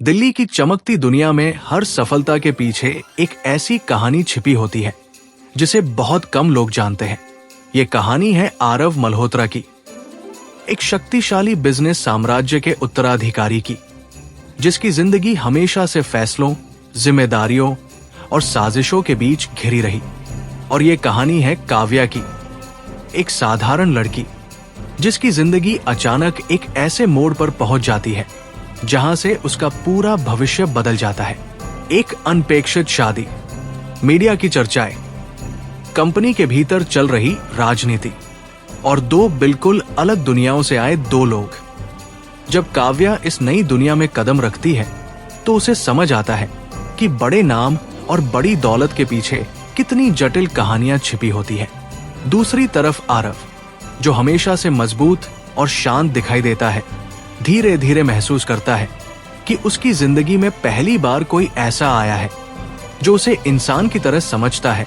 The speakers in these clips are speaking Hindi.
दिल्ली की चमकती दुनिया में हर सफलता के पीछे एक ऐसी कहानी छिपी होती है जिसे बहुत कम लोग जानते हैं। ये कहानी है आरव मल्होत्रा की, एक शक्तिशाली बिजनेस साम्राज्य के उत्तराधिकारी की, जिसकी जिंदगी हमेशा से फैसलों, जिम्मेदारियों और साजिशों के बीच घिरी रही। और ये कहानी है काव्या की, एक साधारण लड़की जिसकी जिंदगी अचानक एक ऐसे मोड़ पर पहुंच जाती है जहां से उसका पूरा भविष्य बदल जाता है। एक अनपेक्षित शादी, मीडिया की चर्चाएं, कंपनी के भीतर चल रही राजनीति और दो बिल्कुल अलग दुनियाओं से आए दो लोग। जब काव्या इस नई दुनिया में कदम रखती है तो उसे समझ आता है कि बड़े नाम और बड़ी दौलत के पीछे कितनी जटिल कहानियां छिपी होती है। दूसरी तरफ आरव, जो हमेशा से मजबूत और शांत दिखाई देता है, धीरे धीरे महसूस करता है कि उसकी जिंदगी में पहली बार कोई ऐसा आया है जो उसे इंसान की तरह समझता है,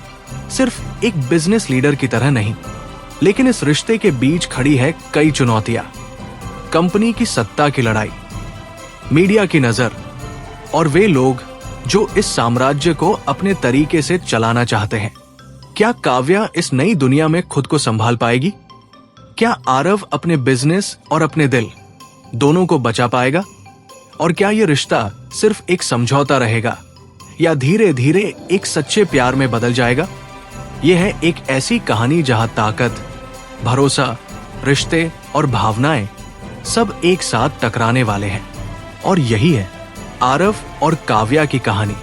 सिर्फ एक बिजनेस लीडर की तरह नहीं। लेकिन इस रिश्ते के बीच खड़ी है कई चुनौतियां, कंपनी की सत्ता की लड़ाई, मीडिया की नजर और वे लोग जो इस साम्राज्य को अपने तरीके से चलाना चाहते हैं। क्या काव्या इस नई दुनिया में खुद को संभाल पाएगी? क्या आरव अपने बिजनेस और अपने दिल दोनों को बचा पाएगा? और क्या यह रिश्ता सिर्फ एक समझौता रहेगा या धीरे धीरे एक सच्चे प्यार में बदल जाएगा? यह है एक ऐसी कहानी जहां ताकत, भरोसा, रिश्ते और भावनाएं सब एक साथ टकराने वाले हैं। और यही है आरव और काव्या की कहानी।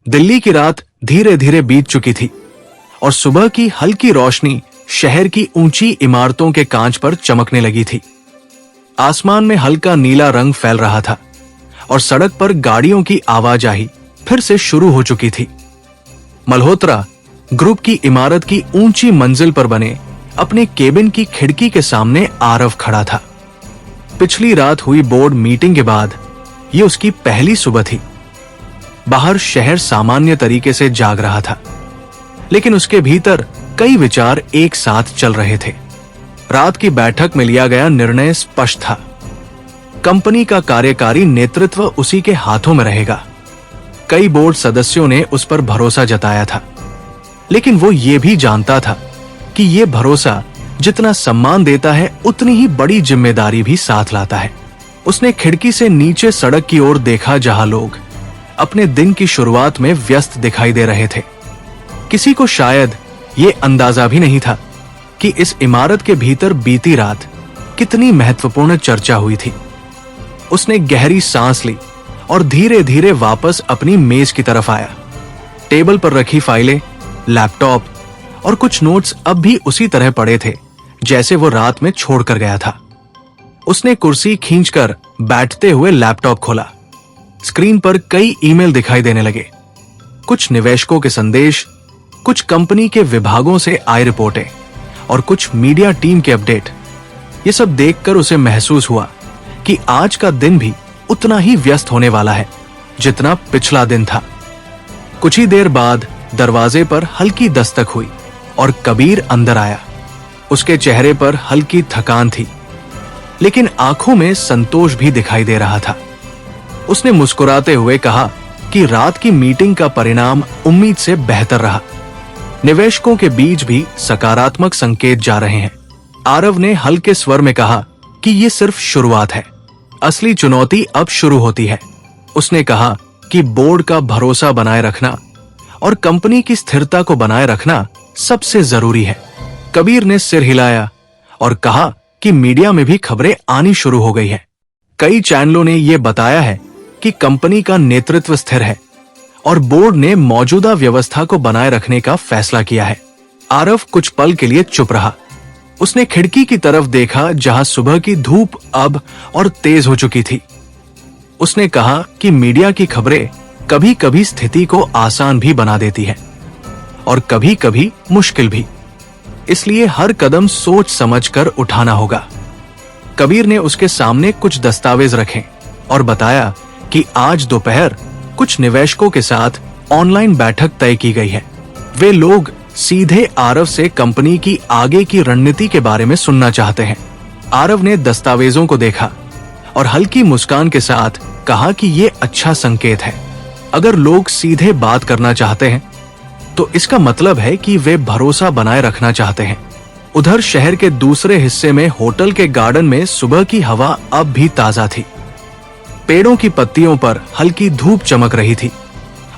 दिल्ली की रात धीरे धीरे बीत चुकी थी और सुबह की हल्की रोशनी शहर की ऊंची इमारतों के कांच पर चमकने लगी थी। आसमान में हल्का नीला रंग फैल रहा था और सड़क पर गाड़ियों की आवाजाही फिर से शुरू हो चुकी थी। मल्होत्रा ग्रुप की इमारत की ऊंची मंजिल पर बने अपने केबिन की खिड़की के सामने आरव खड़ा था। पिछली रात हुई बोर्ड मीटिंग के बाद ये उसकी पहली सुबह थी। बाहर शहर सामान्य तरीके से जाग रहा था, लेकिन उसके भीतर कई विचार एक साथ चल रहे थे। रात की बैठक में लिया गया निर्णय स्पष्ट था, कंपनी का कार्यकारी नेतृत्व उसी के हाथों में रहेगा। कई बोर्ड सदस्यों ने उस पर भरोसा जताया था, लेकिन वो ये भी जानता था कि ये भरोसा जितना सम्मान देता है उतनी ही बड़ी जिम्मेदारी भी साथ लाता है। उसने खिड़की से नीचे सड़क की ओर देखा जहां लोग अपने दिन की शुरुआत में व्यस्त दिखाई दे रहे थे। किसी को शायद ये अंदाजा भी नहीं था कि इस इमारत के भीतर बीती रात कितनी महत्वपूर्ण चर्चा हुई थी। उसने गहरी सांस ली और धीरे धीरे वापस अपनी मेज की तरफ आया। टेबल पर रखी फाइलें, लैपटॉप और कुछ नोट्स अब भी उसी तरह पड़े थे जैसे वो रात में छोड़कर गया था। उसने कुर्सी खींचकर बैठते हुए लैपटॉप खोला। स्क्रीन पर कई ईमेल दिखाई देने लगे, कुछ निवेशकों के संदेश, कुछ कंपनी के विभागों से आए रिपोर्टें और कुछ मीडिया टीम के अपडेट। ये सब देखकर उसे महसूस हुआ कि आज का दिन भी उतना ही व्यस्त होने वाला है जितना पिछला दिन था। कुछ ही देर बाद दरवाजे पर हल्की दस्तक हुई और कबीर अंदर आया। उसके चेहरे पर हल्की थकान थी, लेकिन आंखों में संतोष भी दिखाई दे रहा था। उसने मुस्कुराते हुए कहा कि रात की मीटिंग का परिणाम उम्मीद से बेहतर रहा। निवेशकों के बीच भी सकारात्मक संकेत जा रहे हैं। आरव ने हल्के स्वर में कहा कि ये सिर्फ शुरुआत है, असली चुनौती अब शुरू होती है। उसने कहा कि बोर्ड का भरोसा बनाए रखना और कंपनी की स्थिरता को बनाए रखना सबसे जरूरी है। कबीर ने सिर हिलाया और कहा कि मीडिया में भी खबरें आनी शुरू हो गई है। कई चैनलों ने यह बताया है कि कंपनी का नेतृत्व स्थिर है और बोर्ड ने मौजूदा व्यवस्था को बनाए रखने का फैसला किया है। आरव कुछ पल के लिए चुप रहा। उसने खिड़की की तरफ देखा जहां सुबह की धूप अब और तेज हो चुकी थी। उसने कहा कि मीडिया की खबरें कभी कभी स्थिति को आसान भी बना देती है और कभी कभी मुश्किल भी, इसलिए हर कदम सोच समझकर उठाना होगा। कबीर ने उसके सामने कुछ दस्तावेज रखे और बताया कि आज दोपहर कुछ निवेशकों के साथ ऑनलाइन बैठक तय की गई है। वे लोग सीधे आरव से कंपनी की आगे की रणनीति के बारे में सुनना चाहते हैं। आरव ने दस्तावेजों को देखा और हल्की मुस्कान के साथ कहा कि ये अच्छा संकेत है। अगर लोग सीधे बात करना चाहते हैं तो इसका मतलब है कि वे भरोसा बनाए रखना चाहते हैं। उधर शहर के दूसरे हिस्से में होटल के गार्डन में सुबह की हवा अब भी ताजा थी। पेड़ों की पत्तियों पर हल्की धूप चमक रही थी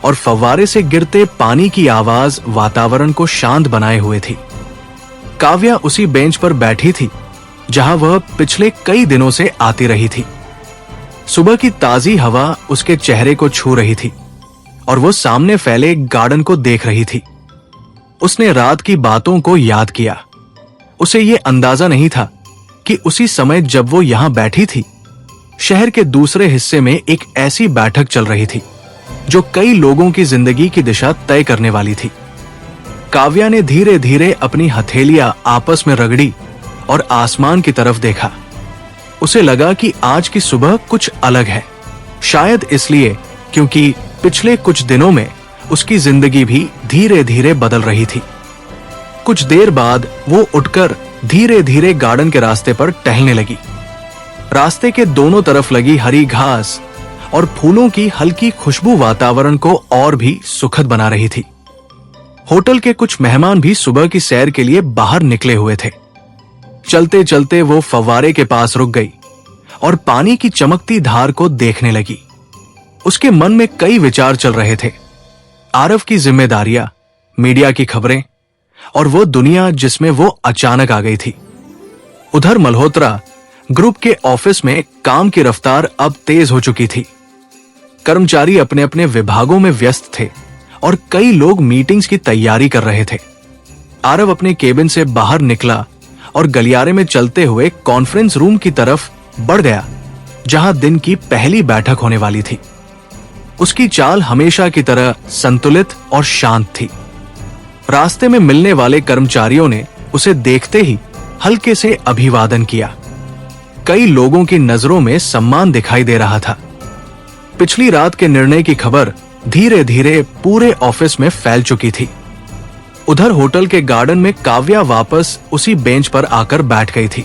और फव्वारे से गिरते पानी की आवाज वातावरण को शांत बनाए हुए थी। काव्या उसी बेंच पर बैठी थी जहां वह पिछले कई दिनों से आती रही थी। सुबह की ताजी हवा उसके चेहरे को छू रही थी और वो सामने फैले गार्डन को देख रही थी। उसने रात की बातों को याद किया। उसे ये अंदाजा नहीं था कि उसी समय जब वो यहां बैठी थी, शहर के दूसरे हिस्से में एक ऐसी बैठक चल रही थी जो कई लोगों की जिंदगी की दिशा तय करने वाली थी। काव्या ने धीरे धीरे अपनी हथेलियां आपस में रगड़ी और आसमान की तरफ देखा। उसे लगा कि आज की सुबह कुछ अलग है, शायद इसलिए क्योंकि पिछले कुछ दिनों में उसकी जिंदगी भी धीरे धीरे बदल रही थी। कुछ देर बाद वो उठकर धीरे धीरे गार्डन के रास्ते पर टहलने लगी। रास्ते के दोनों तरफ लगी हरी घास और फूलों की हल्की खुशबू वातावरण को और भी सुखद बना रही थी। होटल के कुछ मेहमान भी सुबह की सैर के लिए बाहर निकले हुए थे। चलते चलते वो फव्वारे के पास रुक गई और पानी की चमकती धार को देखने लगी। उसके मन में कई विचार चल रहे थे। आरव की जिम्मेदारियां, मीडिया की खबरें और वो दुनिया जिसमें वो अचानक आ गई थी। उधर मल्होत्रा ग्रुप के ऑफिस में काम की रफ्तार अब तेज हो चुकी थी। कर्मचारी अपने अपने विभागों में व्यस्त थे और कई लोग मीटिंग्स की तैयारी कर रहे थे। आरव अपने केबिन से बाहर निकला और गलियारे में चलते हुए कॉन्फ्रेंस रूम की तरफ बढ़ गया जहां दिन की पहली बैठक होने वाली थी। उसकी चाल हमेशा की तरह संतुलित और शांत थी। रास्ते में मिलने वाले कर्मचारियों ने उसे देखते ही हल्के से अभिवादन किया। कई लोगों की नजरों में सम्मान दिखाई दे रहा था। पिछली रात के निर्णय की खबर धीरे धीरे पूरे ऑफिस में फैल चुकी थी। उधर होटल के गार्डन में काव्या वापस उसी बेंच पर आकर बैठ गई थी।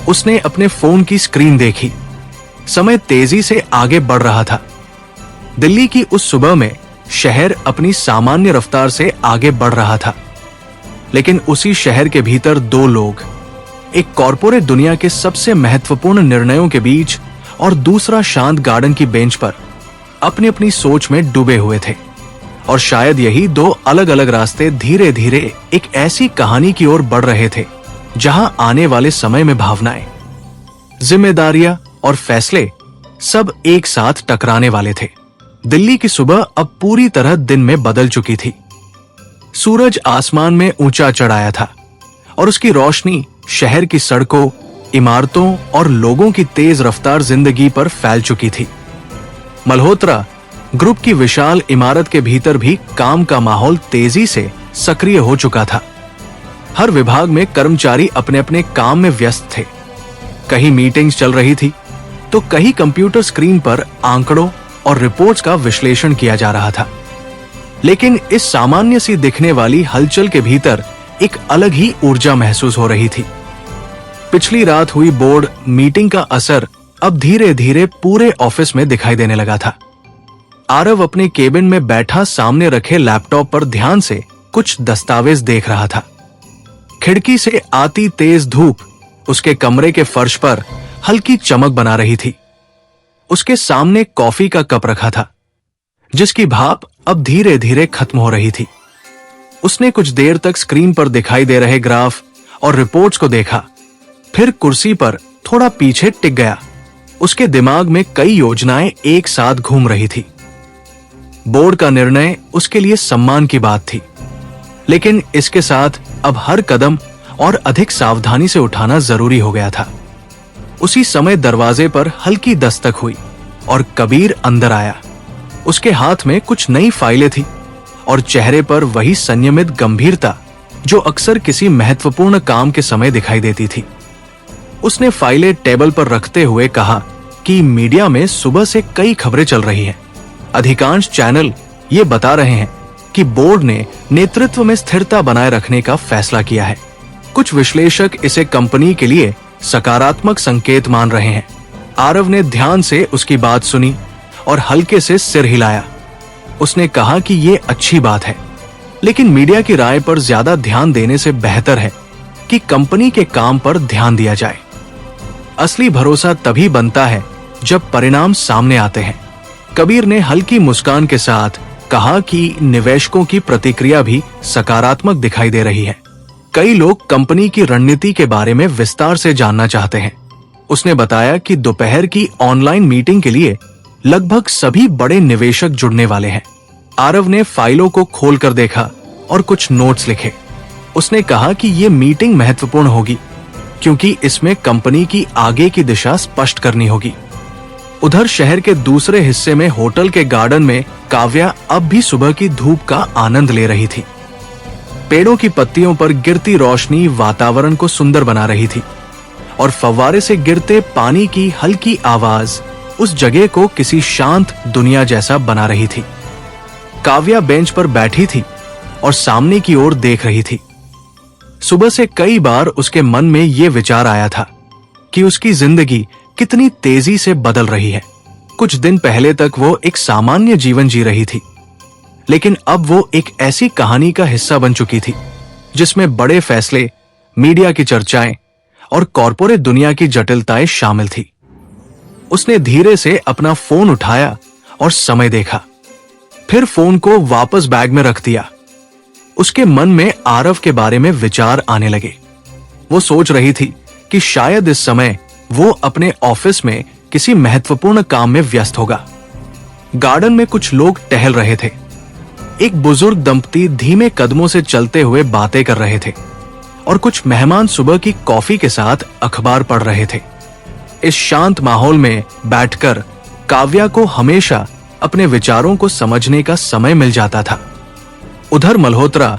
उसने अपने फोन की स्क्रीन देखी। समय तेजी से आगे बढ़ रहा था। दिल्ली की उस सुबह में शहर अपनी सामान्य रफ्तार से आगे बढ़ रहा था, लेकिन उसी शहर के भीतर दो लोग, एक कॉरपोरेट दुनिया के सबसे महत्वपूर्ण निर्णयों के बीच और दूसरा शांत गार्डन की बेंच पर अपनी अपनी सोच में डूबे हुए थे। और शायद यही दो अलग अलग रास्ते धीरे धीरे एक ऐसी कहानी की ओर बढ़ रहे थे जहां आने वाले समय में भावनाएं, जिम्मेदारियां और फैसले सब एक साथ टकराने वाले थे। दिल्ली की सुबह अब पूरी तरह दिन में बदल चुकी थी। सूरज आसमान में ऊंचा चढ़ाया था और उसकी रोशनी शहर की सड़कों, इमारतों और लोगों की तेज रफ्तार जिंदगी पर फैल चुकी थी। मल्होत्रा ग्रुप की विशाल इमारत के भीतर भी काम का माहौल तेजी से सक्रिय हो चुका था। हर विभाग में कर्मचारी अपने अपने काम में व्यस्त थे। कहीं मीटिंग्स चल रही थी तो कहीं कंप्यूटर स्क्रीन पर आंकड़ों और रिपोर्ट्स का विश्लेषण किया जा रहा था। लेकिन इस सामान्य सी दिखने वाली हलचल के भीतर एक अलग ही ऊर्जा महसूस हो रही थी। पिछली रात हुई बोर्ड मीटिंग का असर अब धीरे धीरे पूरे ऑफिस में दिखाई देने लगा था। आरव अपने केबिन में बैठा सामने रखे लैपटॉप पर ध्यान से कुछ दस्तावेज देख रहा था। खिड़की से आती तेज धूप उसके कमरे के फर्श पर हल्की चमक बना रही थी। उसके सामने कॉफी का कप रखा था जिसकी भाप अब धीरे धीरे खत्म हो रही थी। उसने कुछ देर तक स्क्रीन पर दिखाई दे रहे ग्राफ और रिपोर्ट्स को देखा, फिर कुर्सी पर थोड़ा पीछे टिक गया। उसके दिमाग में कई योजनाएं एक साथ घूम रही थी। बोर्ड का निर्णय उसके लिए सम्मान की बात थी, लेकिन इसके साथ अब हर कदम और अधिक सावधानी से उठाना जरूरी हो गया था। उसी समय दरवाजे पर हल्की दस्तक हुई और कबीर अंदर आया। उसके हाथ में कुछ नई फाइलें थी और चेहरे पर वही संयमित गंभीरता जो अक्सर किसी महत्वपूर्ण काम के समय दिखाई देती थी। उसने फाइलें टेबल पर रखते हुए कहा कि मीडिया में सुबह से कई खबरें चल रही हैं। अधिकांश चैनल ये बता रहे हैं कि बोर्ड ने नेतृत्व में स्थिरता बनाए रखने का फैसला किया है। कुछ विश्लेषक इसे कंपनी के लिए सकारात्मक संकेत मान रहे हैं। आरव ने ध्यान से उसकी बात सुनी और हल्के से सिर हिलाया। उसने कहा कि ये अच्छी बात है, लेकिन मीडिया की राय पर ज्यादा ध्यान देने से बेहतर है कि कंपनी के काम पर ध्यान दिया जाए। असली भरोसा तभी बनता है जब परिणाम सामने आते हैं। कबीर ने हल्की मुस्कान के साथ कहा कि निवेशकों की प्रतिक्रिया भी सकारात्मक दिखाई दे रही है। कई लोग कंपनी की रणनीति के बारे में विस्तार से जानना चाहते हैं। उसने बताया कि दोपहर की ऑनलाइन मीटिंग के लिए लगभग सभी बड़े निवेशक जुड़ने वाले हैं। आरव ने फाइलों को खोलकर देखा और कुछ नोट्स लिखे। उसने कहा कि ये मीटिंग महत्वपूर्ण होगी क्योंकि इसमें कंपनी की आगे की दिशा स्पष्ट करनी होगी। उधर शहर के दूसरे हिस्से में होटल के गार्डन में काव्या अब भी सुबह की धूप का आनंद ले रही थी। पेड़ों की पत्तियों पर गिरती रोशनी वातावरण को सुंदर बना रही थी और फव्वारे से गिरते पानी की हल्की आवाज उस जगह को किसी शांत दुनिया जैसा बना रही थी। काव्या बेंच पर बैठी थी और सामने की ओर देख रही थी। सुबह से कई बार उसके मन में ये विचार आया था कि उसकी जिंदगी कितनी तेजी से बदल रही है। कुछ दिन पहले तक वो एक सामान्य जीवन जी रही थी, लेकिन अब वो एक ऐसी कहानी का हिस्सा बन चुकी थी जिसमें बड़े फैसले, मीडिया की चर्चाएं और कॉर्पोरेट दुनिया की जटिलताएं शामिल थी। उसने धीरे से अपना फोन उठाया और समय देखा, फिर फोन को वापस बैग में रख दिया। उसके मन में आरव के बारे में विचार आने लगे। वो सोच रही थी कि शायद इस समय वो अपने ऑफिस में किसी महत्वपूर्ण काम में व्यस्त होगा। गार्डन में कुछ लोग टहल रहे थे। एक बुजुर्ग दंपति धीमे कदमों से चलते हुए बातें कर रहे थे और कुछ मेहमान सुबह की कॉफी के साथ अखबार पढ़ रहे थे। इस शांत माहौल में बैठकर काव्या को हमेशा अपने विचारों को समझने का समय मिल जाता था। उधर मल्होत्रा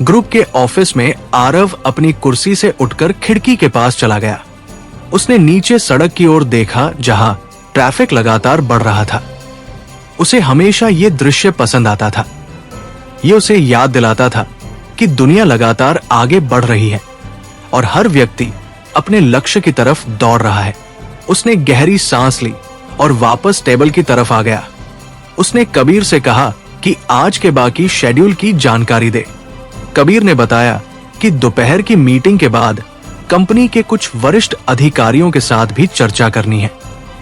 ग्रुप के ऑफिस में आरव अपनी कुर्सी से उठकर खिड़की के पास चला गया। उसने नीचे सड़क की ओर देखा जहां ट्रैफिक लगातार बढ़ रहा था। उसे हमेशा ये दृश्य पसंद आता था। ये उसे याद दिलाता था कि दुनिया लगातार आगे बढ़ रही है और हर व्यक्ति अपने लक्ष्य की तरफ दौड़ रहा है। उसने गहरी सांस ली और वापस टेबल की तरफ आ गया। उसने कबीर से कहा कि आज के बाकी शेड्यूल की जानकारी दे। कबीर ने बताया कि दोपहर की मीटिंग के बाद कंपनी के कुछ वरिष्ठ अधिकारियों के साथ भी चर्चा करनी है।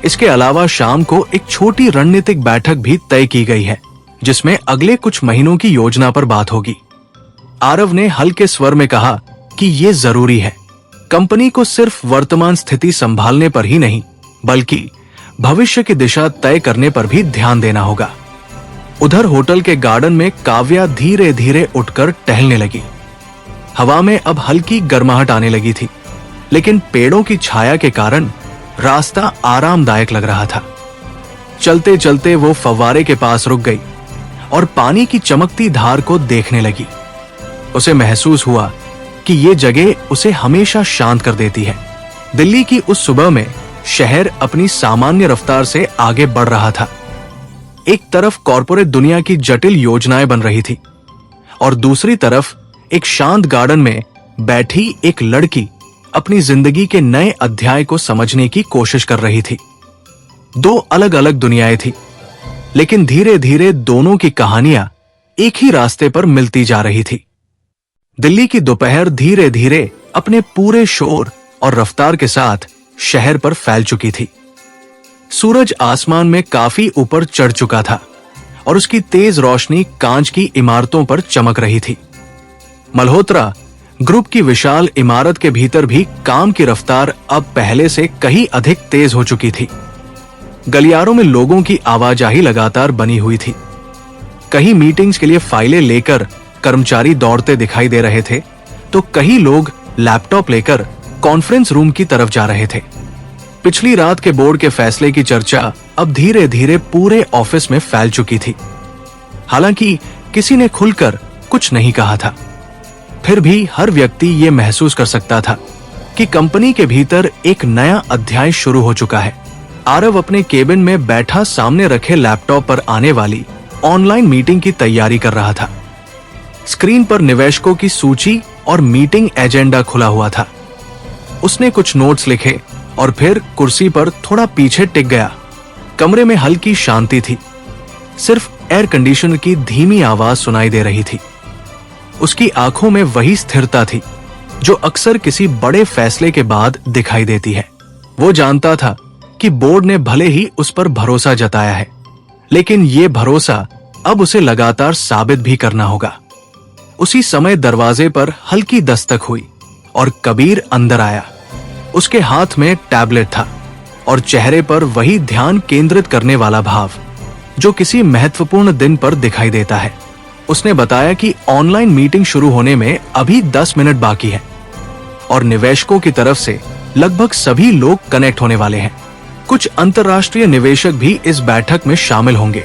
इसके अलावा शाम को एक छोटी रणनीतिक बैठक भी तय की गई है जिसमें अगले कुछ महीनों की योजना पर बात होगी। आरव ने हल्के स्वर में कहा कि ये जरूरी है। कंपनी को सिर्फ वर्तमान स्थिति संभालने पर ही नहीं बल्कि भविष्य की दिशा तय करने पर भी ध्यान देना होगा। उधर होटल के गार्डन में काव्या धीरे धीरे उठकर टहलने लगी। हवा में अब हल्की गर्माहट आने लगी थी, लेकिन पेड़ों की छाया के कारण रास्ता आरामदायक लग रहा था। चलते चलते वो फव्वारे के पास रुक गई और पानी की चमकती धार को देखने लगी। उसे महसूस हुआ कि ये जगह उसे हमेशा शांत कर देती है। दिल्ली की उस सुबह में शहर अपनी सामान्य रफ्तार से आगे बढ़ रहा था। एक तरफ कॉर्पोरेट दुनिया की जटिल योजनाएं बन रही थी और दूसरी तरफ एक शांत गार्डन में बैठी एक लड़की अपनी जिंदगी के नए अध्याय को समझने की कोशिश कर रही थी। दो अलग अलग दुनियाएं थी, लेकिन धीरे धीरे दोनों की कहानियां एक ही रास्ते पर मिलती जा रही थी। दिल्ली की दोपहर धीरे धीरे अपने पूरे शोर और रफ्तार के साथ शहर पर फैल चुकी थी। सूरज आसमान में काफी ऊपर चढ़ चुका था और उसकी तेज रोशनी कांच की इमारतों पर चमक रही थी। मल्होत्रा ग्रुप की विशाल इमारत के भीतर भी काम की रफ्तार अब पहले से कहीं अधिक तेज हो चुकी थी। गलियारों में लोगों की आवाजाही लगातार बनी हुई थी। कहीं मीटिंग्स के लिए फाइलें लेकर कर्मचारी दौड़ते दिखाई दे रहे थे, तो कई लोग लैपटॉप लेकर कॉन्फ्रेंस रूम की तरफ जा रहे थे। पिछली रात के बोर्ड के फैसले की चर्चा अब धीरे धीरे पूरे ऑफिस में फैल चुकी थी। हालांकि किसी ने खुलकर कुछ नहीं कहा था, फिर भी हर व्यक्ति ये महसूस कर सकता था कि कंपनी के भीतर एक नया अध्याय शुरू हो चुका है। आरव अपने केबिन में बैठा सामने रखे लैपटॉप पर आने वाली ऑनलाइन मीटिंग की तैयारी कर रहा था। स्क्रीन पर निवेशकों की सूची और मीटिंग एजेंडा खुला हुआ था। उसने कुछ नोट्स लिखे और फिर कुर्सी पर थोड़ा पीछे टिक गया। कमरे में हल्की शांति थी, सिर्फ एयर कंडीशनर की धीमी आवाज सुनाई दे रही थी। उसकी आंखों में वही स्थिरता थी जो अक्सर किसी बड़े फैसले के बाद दिखाई देती है। वो जानता था कि बोर्ड ने भले ही उस पर भरोसा जताया है, लेकिन ये भरोसा अब उसे लगातार साबित भी करना होगा। उसी समय दरवाजे पर हल्की दस्तक हुई और कबीर अंदर आया। उसके हाथ में टैबलेट था और चेहरे पर वही ध्यान केंद्रित करने वाला भाव जो किसी महत्वपूर्ण दिन पर दिखाई देता है। उसने बताया कि ऑनलाइन मीटिंग शुरू होने में अभी 10 मिनट बाकी है और निवेशकों की तरफ से लगभग सभी लोग कनेक्ट होने वाले हैं। कुछ अंतर्राष्ट्रीय निवेशक भी इस बैठक में शामिल होंगे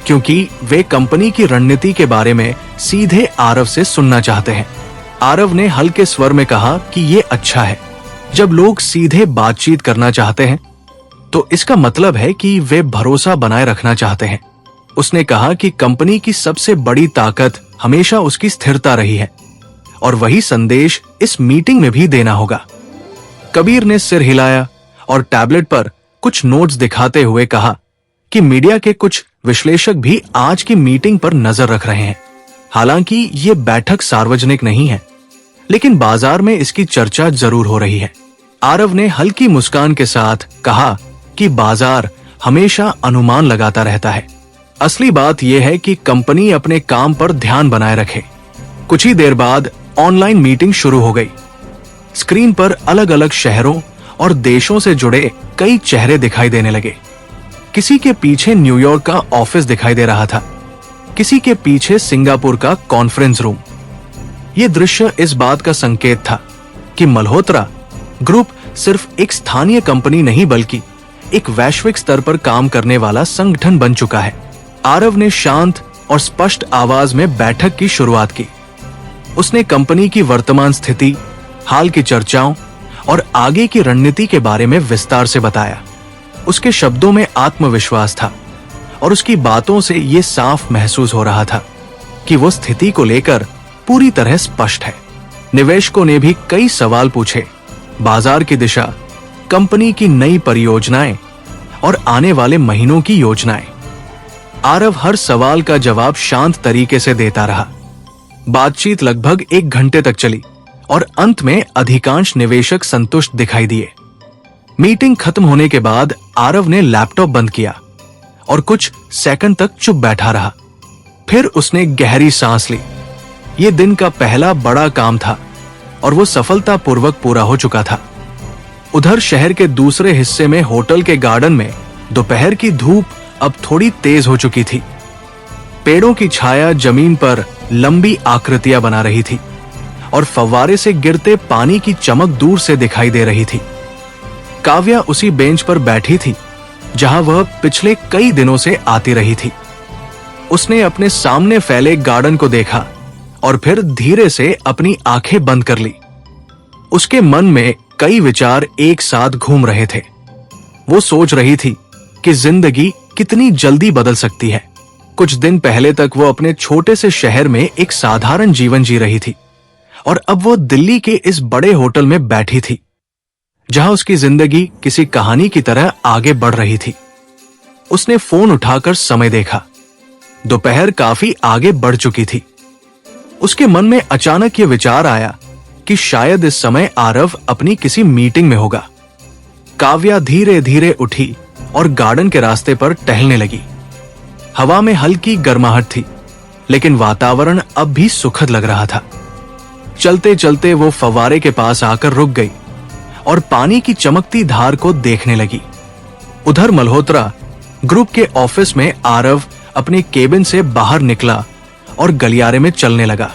क्योंकि वे कंपनी की रणनीति के बारे में सीधे आरव से सुनना चाहते हैं। आरव ने हल्के स्वर में कहा कि ये अच्छा है। जब लोग सीधे बातचीत करना चाहते हैं तो इसका मतलब है कि वे भरोसा बनाए रखना चाहते हैं। उसने कहा कि कंपनी की सबसे बड़ी ताकत हमेशा उसकी स्थिरता रही है और वही संदेश इस मीटिंग में भी देना होगा। कबीर ने सिर हिलाया और टैबलेट पर कुछ नोट्स दिखाते हुए कहा कि मीडिया के कुछ विश्लेषक भी आज की मीटिंग पर नजर रख रहे हैं। हालांकि ये बैठक सार्वजनिक नहीं है, लेकिन बाजार में इसकी चर्चा जरूर हो रही है। आरव ने हल्की मुस्कान के साथ कहा कि बाजार हमेशा अनुमान लगाता रहता है। असली बात यह है कि कंपनी अपने काम पर ध्यान बनाए रखे। कुछ ही देर बाद ऑनलाइन मीटिंग शुरू हो गई। स्क्रीन पर अलग अलग शहरों और देशों से जुड़े कई चेहरे दिखाई देने लगे। किसी के पीछे न्यूयॉर्क का ऑफिस दिखाई दे रहा था, किसी के पीछे सिंगापुर का कॉन्फ्रेंस रूम। यह दृश्य इस बात का संकेत था कि मल्होत्रा ग्रुप सिर्फ एक स्थानीय कंपनी नहीं बल्कि एक वैश्विक स्तर पर काम करने वाला संगठन बन चुका है। आरव ने शांत और स्पष्ट आवाज में बैठक की शुरुआत की। उसने कंपनी की वर्तमान स्थिति, हाल की चर्चाओं और आगे की रणनीति के बारे में विस्तार से बताया। उसके शब्दों में आत्मविश्वास था और उसकी बातों से यह साफ महसूस हो रहा था कि वो स्थिति को लेकर पूरी तरह स्पष्ट है। निवेशकों ने भी कई सवाल पूछे, बाजार की दिशा, कंपनी की नई परियोजनाएं और आने वाले महीनों की योजनाएं। आरव हर सवाल का जवाब शांत तरीके से देता रहा। बातचीत लगभग 1 घंटे तक चली और अंत में अधिकांश निवेशक संतुष्ट दिखाई दिए। मीटिंग खत्म होने के बाद आरव ने लैपटॉप बंद किया और कुछ सेकंड तक चुप बैठा रहा। फिर उसने गहरी सांस ली। यह दिन का पहला बड़ा काम था और वो सफलतापूर्वक पूरा हो चुका था। उधर शहर के दूसरे हिस्से में होटल के गार्डन में दोपहर की धूप अब थोड़ी तेज हो चुकी थी। पेड़ों की छाया जमीन पर लंबी आकृतियां बना रही थी और फव्वारे से गिरते पानी की चमक दूर से दिखाई दे रही थी। काव्या उसी बेंच पर बैठी थी जहां वह पिछले कई दिनों से आती रही थी। उसने अपने सामने फैले गार्डन को देखा और फिर धीरे से अपनी आंखें बंद कर ली। उसके मन में कई विचार एक साथ घूम रहे थे। वो सोच रही थी कि जिंदगी कितनी जल्दी बदल सकती है। कुछ दिन पहले तक वो अपने छोटे से शहर में एक साधारण जीवन जी रही थी और अब वो दिल्ली के इस बड़े होटल में बैठी थी जहां उसकी जिंदगी किसी कहानी की तरह आगे बढ़ रही थी। उसने फोन उठाकर समय देखा। दोपहर काफी आगे बढ़ चुकी थी। उसके मन में अचानक ये विचार आया कि शायद इस समय आरव अपनी किसी मीटिंग में होगा। काव्या धीरे धीरे उठी और गार्डन के रास्ते पर टहलने लगी। हवा में हल्की गर्माहट थी, लेकिन वातावरण अब भी सुखद लग रहा था। चलते चलते वो फव्वारे के पास आकर रुक गई और पानी की चमकती धार को देखने लगी। उधर मल्होत्रा ग्रुप के ऑफिस में आरव अपने केबिन से बाहर निकला और गलियारे में चलने लगा।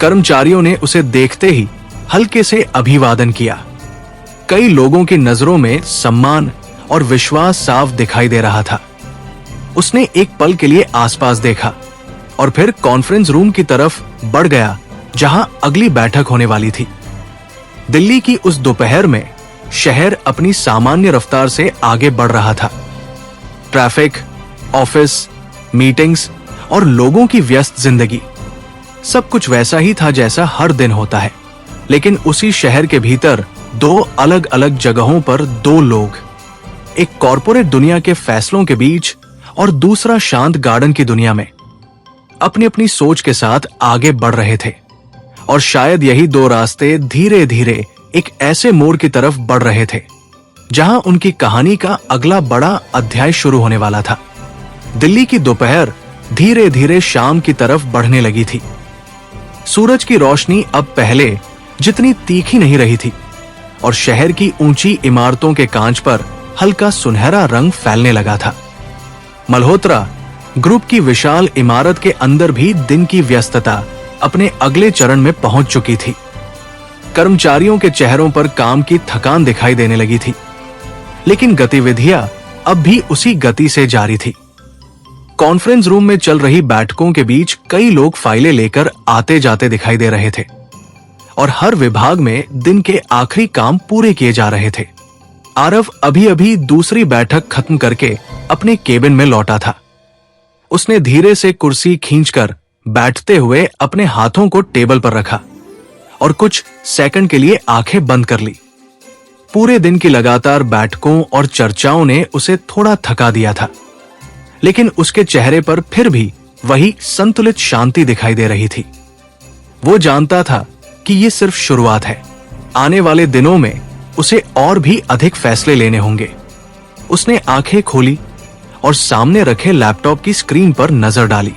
कर्मचारियों ने उसे देखते ही हल्के से अभिवादन किया। कई लोगों की नजरों में सम्मान और विश्वास साफ दिखाई दे रहा था। उसने एक पल के लिए आसपास देखा और फिर कॉन्फ्रेंस रूम की तरफ बढ़ गया जहां अगली बैठक होने वाली थी। दिल्ली की उस दोपहर में शहर अपनी सामान्य रफ्तार से आगे बढ़ रहा था। ट्रैफिक, ऑफिस, मीटिंग्स और लोगों की व्यस्त जिंदगी, सब कुछ वैसा ही था जैसा हर दिन होता है। लेकिन उसी शहर के भीतर दो अलग अलग जगहों पर दो लोग, एक कॉरपोरेट दुनिया के फैसलों के बीच और दूसरा शांत गार्डन की दुनिया में, अपनी अपनी सोच के साथ आगे बढ़ रहे थे। और शायद यही दो रास्ते धीरे धीरे एक ऐसे मोड़ की तरफ बढ़ रहे थे जहां उनकी कहानी का अगला बड़ा अध्याय शुरू होने वाला था। दिल्ली की दोपहर धीरे धीरे शाम की तरफ बढ़ने लगी थी। सूरज की रोशनी अब पहले जितनी तीखी नहीं रही थी और शहर की ऊंची इमारतों के कांच पर हल्का सुनहरा रंग फैलने लगा था। मल्होत्रा ग्रुप की विशाल इमारत के अंदर भी दिन की व्यस्तता अपने अगले चरण में पहुंच चुकी थी। कर्मचारियों के चेहरों पर काम की थकान दिखाई देने लगी थी, लेकिन गतिविधियां अब भी उसी गति से जारी थी। कॉन्फ्रेंस रूम में चल रही बैठकों के बीच कई लोग फाइलें लेकर आते जाते दिखाई दे रहे थे और हर विभाग में दिन के आखिरी काम पूरे किए जा रहे थे। आरव अभी अभी दूसरी बैठक खत्म करके अपने केबिन में लौटा था। उसने धीरे से कुर्सी खींचकर बैठते हुए अपने हाथों को टेबल पर रखा और कुछ सेकंड के लिए आंखें बंद कर ली। पूरे दिन की लगातार बैठकों और चर्चाओं ने उसे थोड़ा थका दिया था, लेकिन उसके चेहरे पर फिर भी वही संतुलित शांति दिखाई दे रही थी। वो जानता था कि ये सिर्फ शुरुआत है। आने वाले दिनों में उसे और भी अधिक फैसले लेने होंगे। उसने आंखें खोली और सामने रखे लैपटॉप की स्क्रीन पर नजर डाली।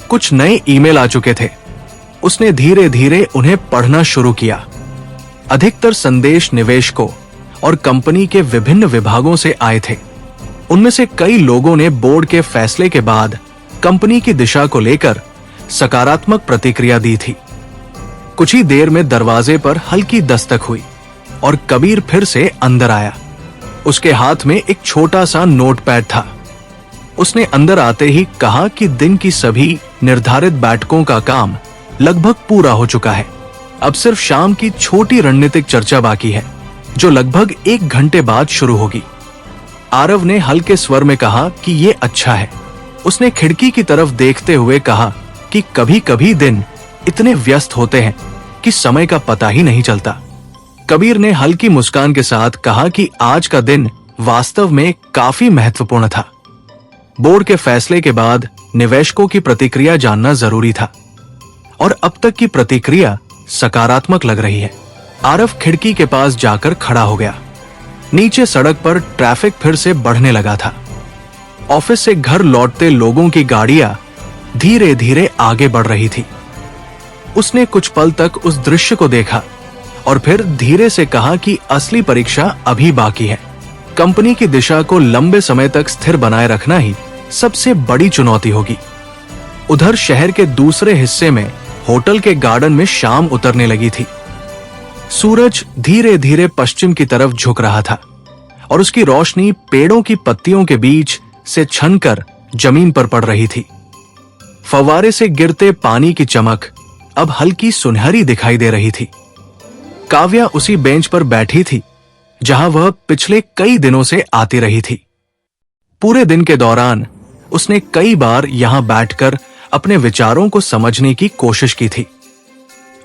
कुछ नए ईमेल आ चुके थे। उसने धीरे धीरे उन्हें पढ़ना शुरू किया। अधिकतर संदेश निवेशकों और कंपनी के विभिन्न विभागों से आए थे। उनमें से कई लोगों ने बोर्ड के फैसले के बाद कंपनी की दिशा को लेकर सकारात्मक प्रतिक्रिया दी थी। कुछ ही देर में दरवाजे पर हल्की दस्तक हुई और कबीर फिर से अंदर आया। उसके हाथ में एक छोटा सा नोटपैड था। उसने अंदर आते ही कहा कि दिन की सभी निर्धारित बैठकों का काम लगभग पूरा हो चुका है। अब सिर्फ शाम की छोटी रणनीतिक चर्चा बाकी है, जो लगभग 1 घंटे बाद शुरू होगी। आरव ने हल्के स्वर में कहा कि ये अच्छा है। उसने खिड़की की तरफ देखते हुए कहा कि कभी कभी दिन इतने व्यस्त होते हैं कि समय का पता ही नहीं चलता। कबीर ने हल्की मुस्कान के साथ कहा कि आज का दिन वास्तव में काफी महत्वपूर्ण था। बोर्ड के फैसले के बाद निवेशकों की प्रतिक्रिया जानना जरूरी था और अब तक की प्रतिक्रिया सकारात्मक लग रही है। आरव खिड़की के पास जाकर खड़ा हो गया। नीचे सड़क पर ट्रैफिक फिर से बढ़ने लगा था। ऑफिस से घर लौटते लोगों की गाड़ियां धीरे धीरे आगे बढ़ रही थी। उसने कुछ पल तक उस दृश्य को देखा और फिर धीरे से कहा कि असली परीक्षा अभी बाकी है। कंपनी की दिशा को लंबे समय तक स्थिर बनाए रखना ही सबसे बड़ी चुनौती होगी। उधर शहर के दूसरे हिस्से में होटल के गार्डन में शाम उतरने लगी थी। सूरज धीरे धीरे पश्चिम की तरफ झुक रहा था और उसकी रोशनी पेड़ों की पत्तियों के बीच से छनकर जमीन पर पड़ रही थी। फव्वारे से गिरते पानी की चमक अब हल्की सुनहरी दिखाई दे रही थी। काव्या उसी बेंच पर बैठी थी जहां वह पिछले कई दिनों से आती रही थी। पूरे दिन के दौरान उसने कई बार यहां बैठकर अपने विचारों को समझने की कोशिश की थी।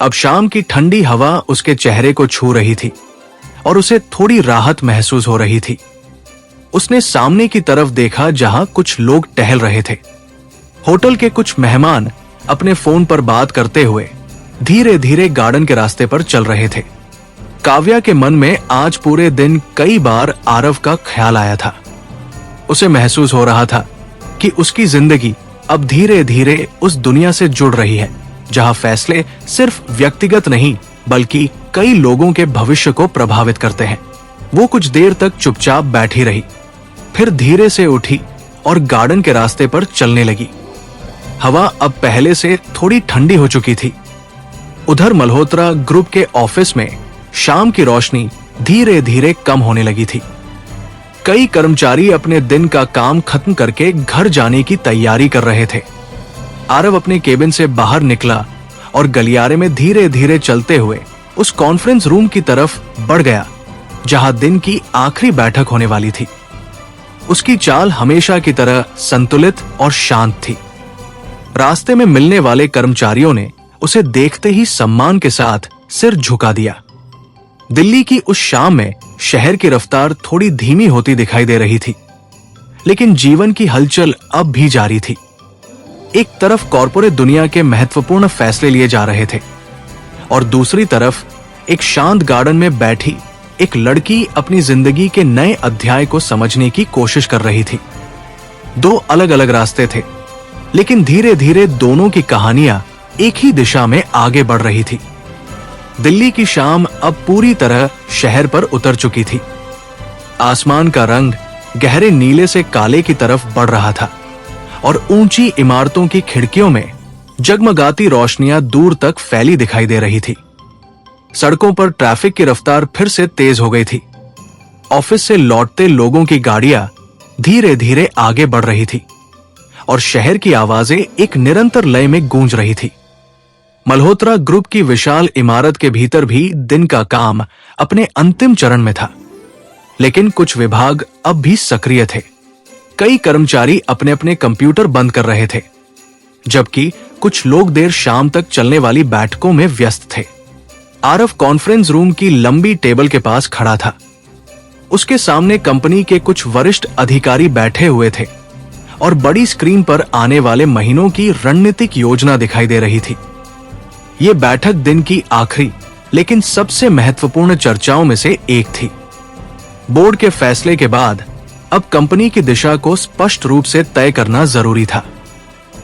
अब शाम की ठंडी हवा उसके चेहरे को छू रही थी और उसे थोड़ी राहत महसूस हो रही थी। उसने सामने की तरफ देखा जहां कुछ लोग टहल रहे थे। होटल के कुछ मेहमान अपने फोन पर बात करते हुए धीरे धीरे गार्डन के रास्ते पर चल रहे थे। काव्या के मन में आज पूरे दिन कई बार आरव का ख्याल आया था। उसे महसूस हो रहा था कि उसकी जिंदगी अब धीरे धीरे उस दुनिया से जुड़ रही है जहां फैसले सिर्फ व्यक्तिगत नहीं बल्कि कई लोगों के भविष्य को प्रभावित करते हैं। वो कुछ देर तक चुपचाप बैठी रही, फिर धीरे से उठी और गार्डन के रास्ते पर चलने लगी। हवा अब पहले से थोड़ी ठंडी हो चुकी थी। उधर मल्होत्रा ग्रुप के ऑफिस में शाम की रोशनी धीरे धीरे कम होने लगी थी। कई कर्मचारी अपने दिन का काम खत्म करके घर जाने की तैयारी कर रहे थे। आरव अपने केबिन से बाहर निकला और गलियारे में धीरे धीरे चलते हुए उस कॉन्फ्रेंस रूम की तरफ बढ़ गया जहां दिन की आखिरी बैठक होने वाली थी। उसकी चाल हमेशा की तरह संतुलित और शांत थी। रास्ते में मिलने वाले कर्मचारियों ने उसे देखते ही सम्मान के साथ सिर झुका दिया। दिल्ली की उस शाम में शहर की रफ्तार थोड़ी धीमी होती दिखाई दे रही थी, लेकिन जीवन की हलचल अब भी जारी थी। एक तरफ कॉर्पोरेट दुनिया के महत्वपूर्ण फैसले लिए जा रहे थे और दूसरी तरफ एक शांत गार्डन में बैठी एक लड़की अपनी जिंदगी के नए अध्याय को समझने की कोशिश कर रही थी। दो अलग अलग रास्ते थे, लेकिन धीरे धीरे दोनों की कहानियां एक ही दिशा में आगे बढ़ रही थी। दिल्ली की शाम अब पूरी तरह शहर पर उतर चुकी थी। आसमान का रंग गहरे नीले से काले की तरफ बढ़ रहा था और ऊंची इमारतों की खिड़कियों में जगमगाती रोशनियां दूर तक फैली दिखाई दे रही थी। सड़कों पर ट्रैफिक की रफ्तार फिर से तेज हो गई थी। ऑफिस से लौटते लोगों की गाड़ियां धीरे धीरे आगे बढ़ रही थी और शहर की आवाजें एक निरंतर लय में गूंज रही थी। मल्होत्रा ग्रुप की विशाल इमारत के भीतर भी दिन का काम अपने अंतिम चरण में था, लेकिन कुछ विभाग अब भी सक्रिय थे। कई कर्मचारी अपने अपने कंप्यूटर बंद कर रहे थे, जबकि कुछ लोग देर शाम तक चलने वाली बैठकों में व्यस्त थे। आरव कॉन्फ्रेंस रूम की लंबी टेबल के पास खड़ा था। उसके सामने कंपनी के कुछ वरिष्ठ अधिकारी बैठे हुए थे और बड़ी स्क्रीन पर आने वाले महीनों की रणनीतिक योजना दिखाई दे रही थी। ये बैठक दिन की आखिरी लेकिन सबसे महत्वपूर्ण चर्चाओं में से एक थी। बोर्ड के फैसले के बाद अब कंपनी की दिशा को स्पष्ट रूप से तय करना जरूरी था।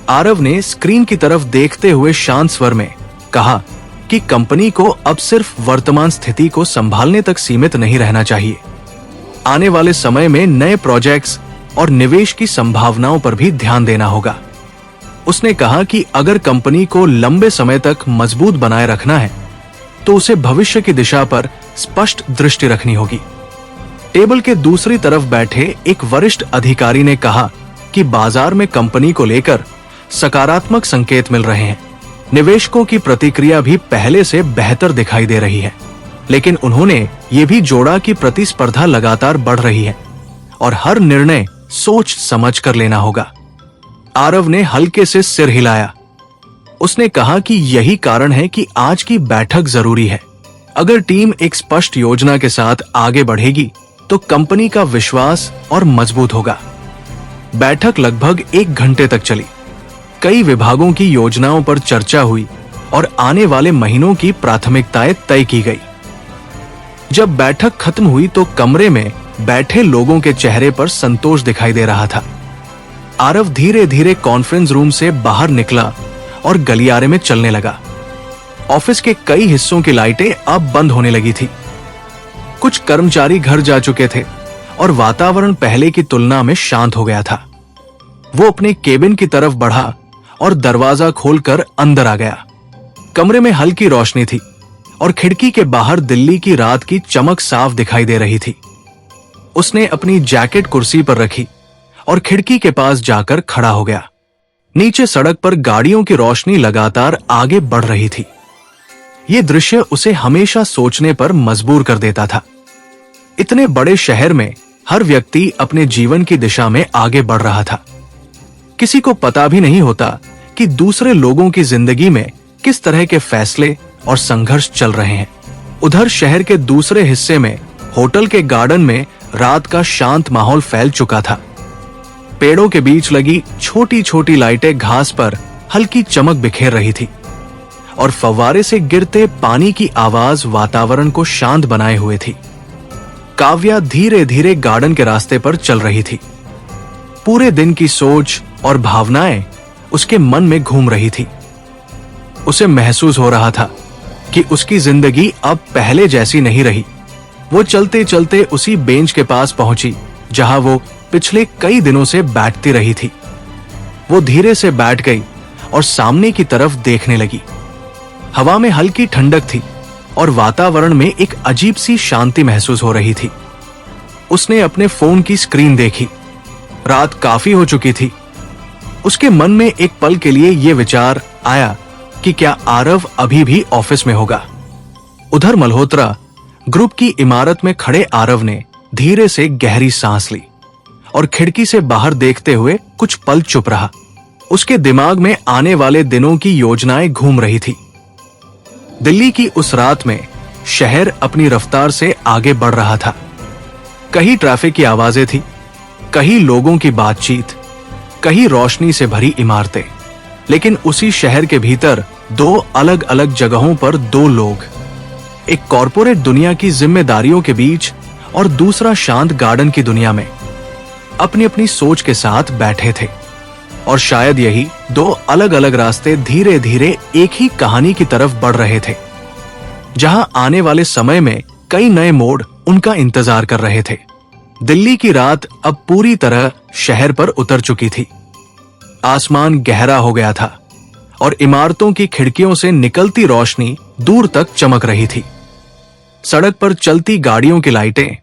आरव ने स्क्रीन की तरफ देखते हुए शांत स्वर में कहा कि कंपनी को अब सिर्फ वर्तमान स्थिति को संभालने तक सीमित नहीं रहना चाहिए। आने वाले समय में नए प्रोजेक्ट्स और निवेश की संभावनाओं पर भी ध्यान देना होगा। उसने कहा कि अगर कंपनी को लंबे समय तक मजबूत बनाए रखना है, तो उसे भविष्य की दिशा पर स्पष्ट दृष्टि रखनी होगी। टेबल के दूसरी तरफ बैठे एक वरिष्ठ अधिकारी ने कहा कि बाजार में कंपनी को लेकर सकारात्मक संकेत मिल रहे हैं। निवेशकों की प्रतिक्रिया भी पहले से बेहतर दिखाई दे रही है, लेकिन उन्होंने ये भी जोड़ा कि प्रतिस्पर्धा लगातार बढ़ रही है और हर निर्णय सोच समझ कर लेना होगा। आरव ने हल्के से सिर हिलाया। उसने कहा कि यही कारण है कि आज की बैठक जरूरी है। अगर टीम एक स्पष्ट योजना के साथ आगे बढ़ेगी तो कंपनी का विश्वास और मजबूत होगा। बैठक लगभग 1 घंटे तक चली। कई विभागों की योजनाओं पर चर्चा हुई और आने वाले महीनों की प्राथमिकताएं तय की गई। जब बैठक खत्म हुई तो कमरे में बैठे लोगों के चेहरे पर संतोष दिखाई दे रहा था। आरव धीरे धीरे कॉन्फ्रेंस रूम से बाहर निकला और गलियारे में चलने लगा। ऑफिस के कई हिस्सों की लाइटें अब बंद होने लगी थी। कुछ कर्मचारी घर जा चुके थे और वातावरण पहले की तुलना में शांत हो गया था। वो अपने केबिन की तरफ बढ़ा और दरवाजा खोलकर अंदर आ गया। कमरे में हल्की रोशनी थी और खिड़की के बाहर दिल्ली की रात की चमक साफ दिखाई दे रही थी। उसने अपनी जैकेट कुर्सी पर रखी और खिड़की के पास जाकर खड़ा हो गया। नीचे सड़क पर गाड़ियों की रोशनी लगातार आगे बढ़ रही थी। यह दृश्य उसे हमेशा सोचने पर मजबूर कर देता था। इतने बड़े शहर में हर व्यक्ति अपने जीवन की दिशा में आगे बढ़ रहा था। किसी को पता भी नहीं होता कि दूसरे लोगों की जिंदगी में किस तरह के फैसले और संघर्ष चल रहे हैं। उधर शहर के दूसरे हिस्से में होटल के गार्डन में रात का शांत माहौल फैल चुका था। पेड़ों के बीच लगी छोटी छोटी लाइटें घास पर हल्की चमक बिखेर रही थी और फव्वारे से गिरते पानी की आवाज वातावरण को शांत बनाए हुए थी। काव्या धीरे धीरे गार्डन के रास्ते पर चल रही थी। पूरे दिन की सोच और भावनाएं उसके मन में घूम रही थी। उसे महसूस हो रहा था कि उसकी जिंदगी अब पहले जैसी नहीं रही। वो चलते चलते उसी बेंच के पास पहुंची जहां वो पिछले कई दिनों से बैठती रही थी। वो धीरे से बैठ गई और सामने की तरफ देखने लगी। हवा में हल्की ठंडक थी और वातावरण में एक अजीब सी शांति महसूस हो रही थी। उसने अपने फोन की स्क्रीन देखी। रात काफी हो चुकी थी। उसके मन में एक पल के लिए यह विचार आया कि क्या आरव अभी भी ऑफिस में होगा। उधर मल्होत्रा ग्रुप की इमारत में खड़े आरव ने धीरे से गहरी सांस ली और खिड़की से बाहर देखते हुए कुछ पल चुप रहा। उसके दिमाग में आने वाले दिनों की योजनाएं घूम रही थी। दिल्ली की उस रात में शहर अपनी रफ्तार से आगे बढ़ रहा था। कहीं ट्रैफिक की आवाजें थी, कहीं लोगों की बातचीत, कहीं रोशनी से भरी इमारतें। लेकिन उसी शहर के भीतर दो अलग अलग जगहों पर दो लोग, एक कॉरपोरेट दुनिया की जिम्मेदारियों के बीच और दूसरा शांत गार्डन की दुनिया में, अपनी अपनी सोच के साथ बैठे थे। और शायद यही दो अलग अलग रास्ते धीरे धीरे एक ही कहानी की तरफ बढ़ रहे थे, जहां आने वाले समय में कई नए मोड़ उनका इंतजार कर रहे थे। दिल्ली की रात अब पूरी तरह शहर पर उतर चुकी थी। आसमान गहरा हो गया था और इमारतों की खिड़कियों से निकलती रोशनी दूर तक चमक रही थी। सड़क पर चलती गाड़ियों की लाइटें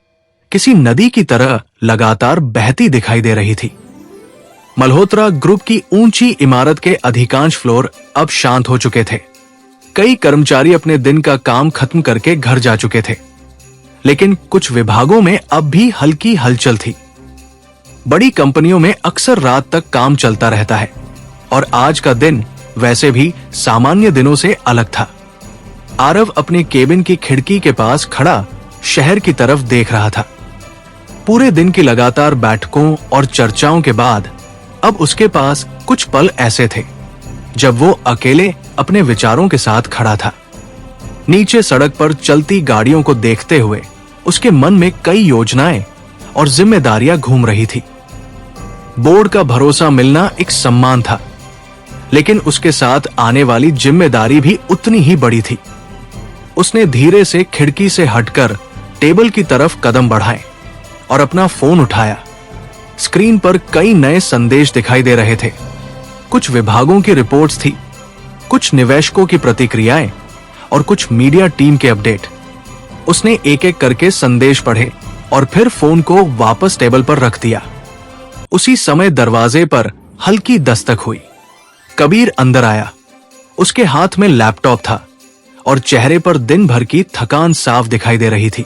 किसी नदी की तरह लगातार बहती दिखाई दे रही थी। मल्होत्रा ग्रुप की ऊंची इमारत के अधिकांश फ्लोर अब शांत हो चुके थे। कई कर्मचारी अपने दिन का काम खत्म करके घर जा चुके थे, लेकिन कुछ विभागों में अब भी हल्की हलचल थी। बड़ी कंपनियों में अक्सर रात तक काम चलता रहता है और आज का दिन वैसे भी सामान्य दिनों से अलग था। आरव अपने केबिन की खिड़की के पास खड़ा शहर की तरफ देख रहा था। पूरे दिन की लगातार बैठकों और चर्चाओं के बाद अब उसके पास कुछ पल ऐसे थे जब वो अकेले अपने विचारों के साथ खड़ा था। नीचे सड़क पर चलती गाड़ियों को देखते हुए उसके मन में कई योजनाएं और जिम्मेदारियां घूम रही थी। बोर्ड का भरोसा मिलना एक सम्मान था, लेकिन उसके साथ आने वाली जिम्मेदारी भी उतनी ही बड़ी थी। उसने धीरे से खिड़की से हटकर टेबल की तरफ कदम बढ़ाए और अपना फोन उठाया। स्क्रीन पर कई नए संदेश दिखाई दे रहे थे। कुछ विभागों की रिपोर्ट्स थी, कुछ निवेशकों की प्रतिक्रियाएं और कुछ मीडिया टीम के अपडेट। उसने एक एक करके संदेश पढ़े और फिर फोन को वापस टेबल पर रख दिया। उसी समय दरवाजे पर हल्की दस्तक हुई। कबीर अंदर आया। उसके हाथ में लैपटॉप था और चेहरे पर दिन भर की थकान साफ दिखाई दे रही थी।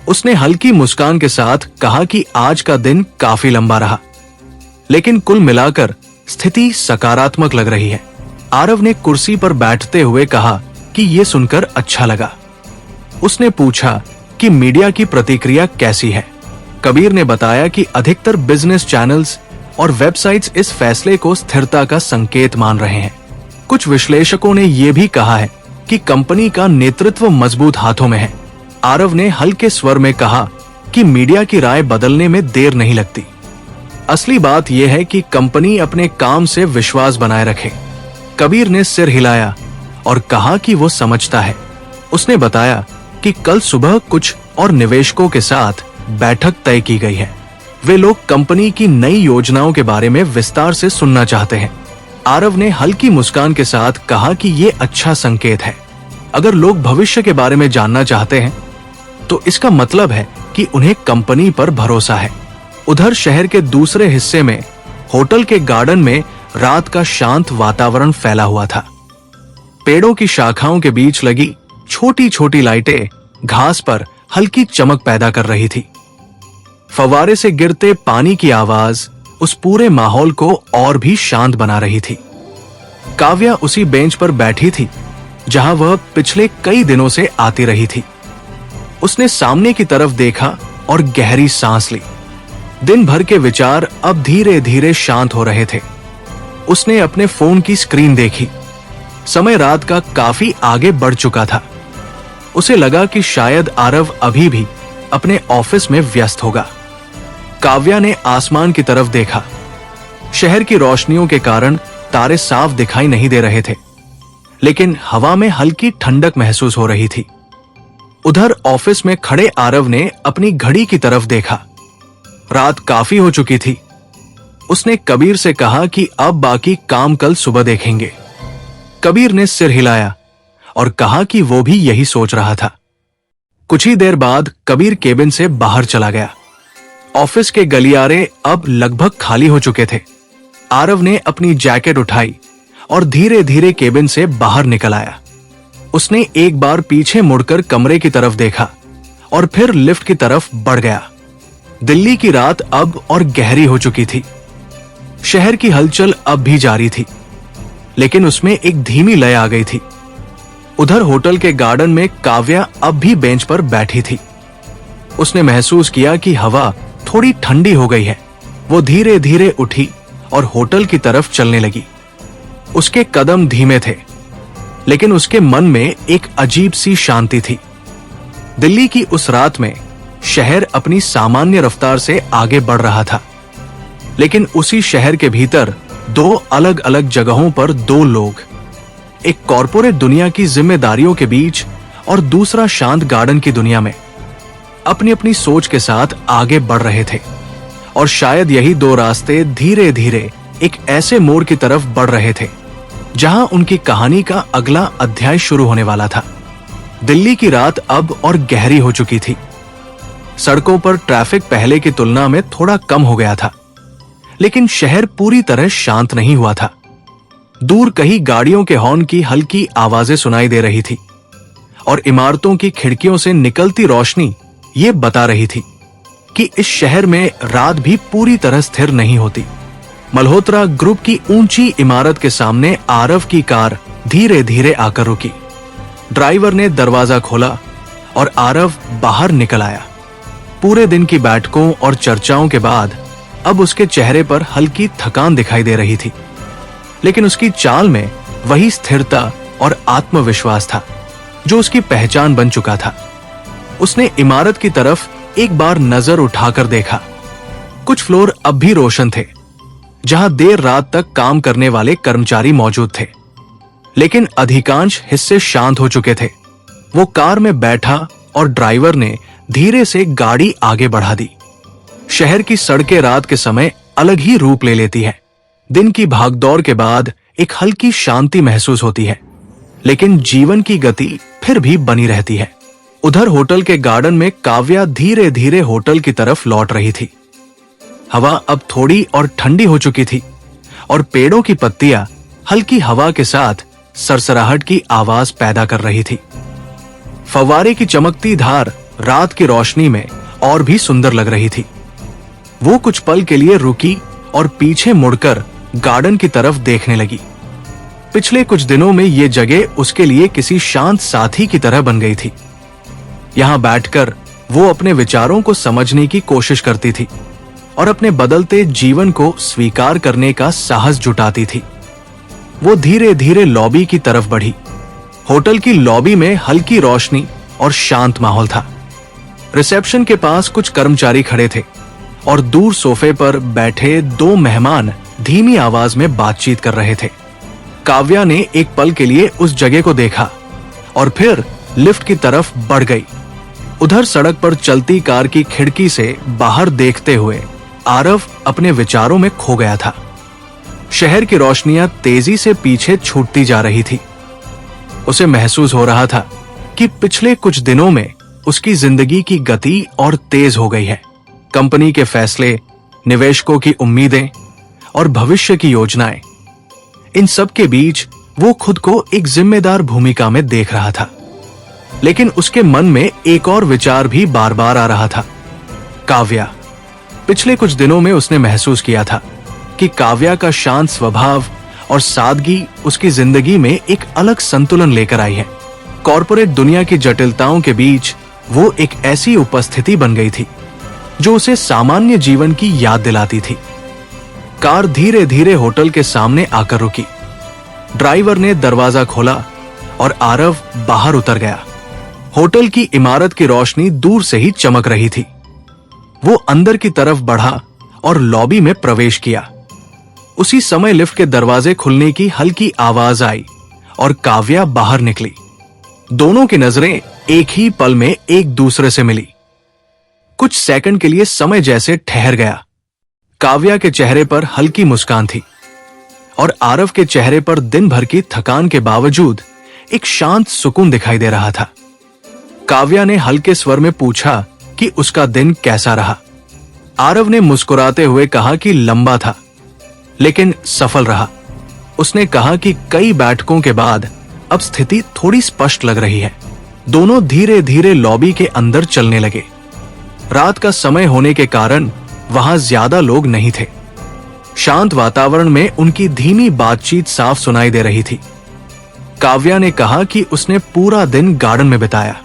उसने हल्की मुस्कान के साथ कहा कि आज का दिन काफी लंबा रहा, लेकिन कुल मिलाकर स्थिति सकारात्मक लग रही है। आरव ने कुर्सी पर बैठते हुए कहा कि यह सुनकर अच्छा लगा। उसने पूछा कि मीडिया की प्रतिक्रिया कैसी है। कबीर ने बताया कि अधिकतर बिजनेस चैनल्स और वेबसाइट्स इस फैसले को स्थिरता का संकेत मान रहे हैं। कुछ विश्लेषकों ने यह भी कहा है कि कंपनी का नेतृत्व मजबूत हाथों में है। आरव ने हल्के स्वर में कहा कि मीडिया की राय बदलने में देर नहीं लगती। असली बात यह है कि कंपनी अपने काम से विश्वास बनाए रखे। कबीर ने सिर हिलाया और कहा कि वो समझता है। उसने बताया कि कल सुबह कुछ और निवेशकों के साथ बैठक तय की गई है। वे लोग कंपनी की नई योजनाओं के बारे में विस्तार से सुनना चाहते हैं। आरव ने हल्की मुस्कान के साथ कहा कि ये अच्छा संकेत है। अगर लोग भविष्य के बारे में जानना चाहते हैं तो इसका मतलब है कि उन्हें कंपनी पर भरोसा है। उधर शहर के दूसरे हिस्से में होटल के गार्डन में रात का शांत वातावरण फैला हुआ था। पेड़ों की शाखाओं के बीच लगी छोटी छोटी लाइटें घास पर हल्की चमक पैदा कर रही थी। फव्वारे से गिरते पानी की आवाज उस पूरे माहौल को और भी शांत बना रही थी। काव्या उसी बेंच पर बैठी थी जहां वह पिछले कई दिनों से आती रही थी। उसने सामने की तरफ देखा और गहरी सांस ली। दिन भर के विचार अब धीरे धीरे शांत हो रहे थे। उसने अपने फोन की स्क्रीन देखी। समय रात का काफी आगे बढ़ चुका था। उसे लगा कि शायद आरव अभी भी अपने ऑफिस में व्यस्त होगा। काव्या ने आसमान की तरफ देखा। शहर की रोशनियों के कारण तारे साफ दिखाई नहीं दे रहे थे, लेकिन हवा में हल्की ठंडक महसूस हो रही थी। उधर ऑफिस में खड़े आरव ने अपनी घड़ी की तरफ देखा। रात काफी हो चुकी थी। उसने कबीर से कहा कि अब बाकी काम कल सुबह देखेंगे। कबीर ने सिर हिलाया और कहा कि वो भी यही सोच रहा था। कुछ ही देर बाद कबीर केबिन से बाहर चला गया। ऑफिस के गलियारे अब लगभग खाली हो चुके थे। आरव ने अपनी जैकेट उठाई और धीरे धीरे केबिन से बाहर निकल आया। उसने एक बार पीछे मुड़कर कमरे की तरफ देखा और फिर लिफ्ट की तरफ बढ़ गया। दिल्ली की रात अब और गहरी हो चुकी थी। शहर की हलचल अब भी जारी थी, लेकिन उसमें एक धीमी लय आ गई थी। उधर होटल के गार्डन में काव्या अब भी बेंच पर बैठी थी। उसने महसूस किया कि हवा थोड़ी ठंडी हो गई है। वो धीरे धीरे उठी और होटल की तरफ चलने लगी। उसके कदम धीमे थे, लेकिन उसके मन में एक अजीब सी शांति थी। दिल्ली की उस रात में शहर अपनी सामान्य रफ्तार से आगे बढ़ रहा था, लेकिन उसी शहर के भीतर दो अलग अलग जगहों पर दो लोग, एक कॉरपोरेट दुनिया की जिम्मेदारियों के बीच और दूसरा शांत गार्डन की दुनिया में, अपनी अपनी सोच के साथ आगे बढ़ रहे थे। और शायद यही दो रास्ते धीरे धीरे एक ऐसे मोड़ की तरफ बढ़ रहे थे जहां उनकी कहानी का अगला अध्याय शुरू होने वाला था। दिल्ली की रात अब और गहरी हो चुकी थी। सड़कों पर ट्रैफिक पहले की तुलना में थोड़ा कम हो गया था, लेकिन शहर पूरी तरह शांत नहीं हुआ था। दूर कहीं गाड़ियों के हॉर्न की हल्की आवाजें सुनाई दे रही थी और इमारतों की खिड़कियों से निकलती रोशनी ये बता रही थी कि इस शहर में रात भी पूरी तरह स्थिर नहीं होती। मल्होत्रा ग्रुप की ऊंची इमारत के सामने आरव की कार धीरे धीरे आकर रुकी। ड्राइवर ने दरवाजा खोला और आरव बाहर निकल आया। पूरे दिन की बैठकों और चर्चाओं के बाद अब उसके चेहरे पर हल्की थकान दिखाई दे रही थी, लेकिन उसकी चाल में वही स्थिरता और आत्मविश्वास था जो उसकी पहचान बन चुका था। उसने इमारत की तरफ एक बार नजर उठाकर देखा। कुछ फ्लोर अब भी रोशन थे, जहां देर रात तक काम करने वाले कर्मचारी मौजूद थे, लेकिन अधिकांश हिस्से शांत हो चुके थे। वो कार में बैठा और ड्राइवर ने धीरे से गाड़ी आगे बढ़ा दी। शहर की सड़कें रात के समय अलग ही रूप ले लेती है। दिन की भागदौड़ के बाद एक हल्की शांति महसूस होती है, लेकिन जीवन की गति फिर भी बनी रहती है। उधर होटल के गार्डन में काव्या धीरे धीरे होटल की तरफ लौट रही थी। हवा अब थोड़ी और ठंडी हो चुकी थी और पेड़ों की पत्तियां हल्की हवा के साथ सरसराहट की आवाज पैदा कर रही थी। फव्वारे की चमकती धार रात की रोशनी में और भी सुंदर लग रही थी। वो कुछ पल के लिए रुकी और पीछे मुड़कर गार्डन की तरफ देखने लगी। पिछले कुछ दिनों में ये जगह उसके लिए किसी शांत साथी की तरह बन गई थी। यहां बैठकर वो अपने विचारों को समझने की कोशिश करती थी और अपने बदलते जीवन को स्वीकार करने का साहस जुटाती थी। वो धीरे धीरे लॉबी की तरफ बढ़ी। होटल की लॉबी में हल्की रोशनी और शांत माहौल था। रिसेप्शन के पास कुछ कर्मचारी खड़े थे और दूर सोफे पर बैठे दो मेहमान धीमी आवाज में बातचीत कर रहे थे। काव्या ने एक पल के लिए उस जगह को देखा और फिर लिफ्ट की तरफ बढ़ गई। उधर सड़क पर चलती कार की खिड़की से बाहर देखते हुए आरव अपने विचारों में खो गया था। शहर की रोशनियां तेजी से पीछे छूटती जा रही थी। उसे महसूस हो रहा था कि पिछले कुछ दिनों में उसकी जिंदगी की गति और तेज हो गई है। कंपनी के फैसले, निवेशकों की उम्मीदें और भविष्य की योजनाएं, इन सब के बीच वो खुद को एक जिम्मेदार भूमिका में देख रहा था। लेकिन उसके मन में एक और विचार भी बार बार आ रहा था, काव्या। पिछले कुछ दिनों में उसने महसूस किया था कि काव्या का शांत स्वभाव और सादगी उसकी जिंदगी में एक अलग संतुलन लेकर आई है। कॉरपोरेट दुनिया की जटिलताओं के बीच वो एक ऐसी उपस्थिति बन गई थी जो उसे सामान्य जीवन की याद दिलाती थी। कार धीरे धीरे होटल के सामने आकर रुकी। ड्राइवर ने दरवाजा खोला और आरव बाहर उतर गया। होटल की इमारत की रोशनी दूर से ही चमक रही थी। वो अंदर की तरफ बढ़ा और लॉबी में प्रवेश किया। उसी समय लिफ्ट के दरवाजे खुलने की हल्की आवाज आई और काव्या बाहर निकली। दोनों की नजरें एक ही पल में एक दूसरे से मिली। कुछ सेकंड के लिए समय जैसे ठहर गया। काव्या के चेहरे पर हल्की मुस्कान थी और आरव के चेहरे पर दिन भर की थकान के बावजूद एक शांत सुकून दिखाई दे रहा था। काव्या ने हल्के स्वर में पूछा कि उसका दिन कैसा रहा। आरव ने मुस्कुराते हुए कहा कि लंबा था, लेकिन सफल रहा। उसने कहा कि कई बैठकों के बाद अब स्थिति थोड़ी स्पष्ट लग रही है। दोनों धीरे धीरे लॉबी के अंदर चलने लगे। रात का समय होने के कारण वहां ज्यादा लोग नहीं थे। शांत वातावरण में उनकी धीमी बातचीत साफ सुनाई दे रही थी। काव्या ने कहा कि उसने पूरा दिन गार्डन में बिताया,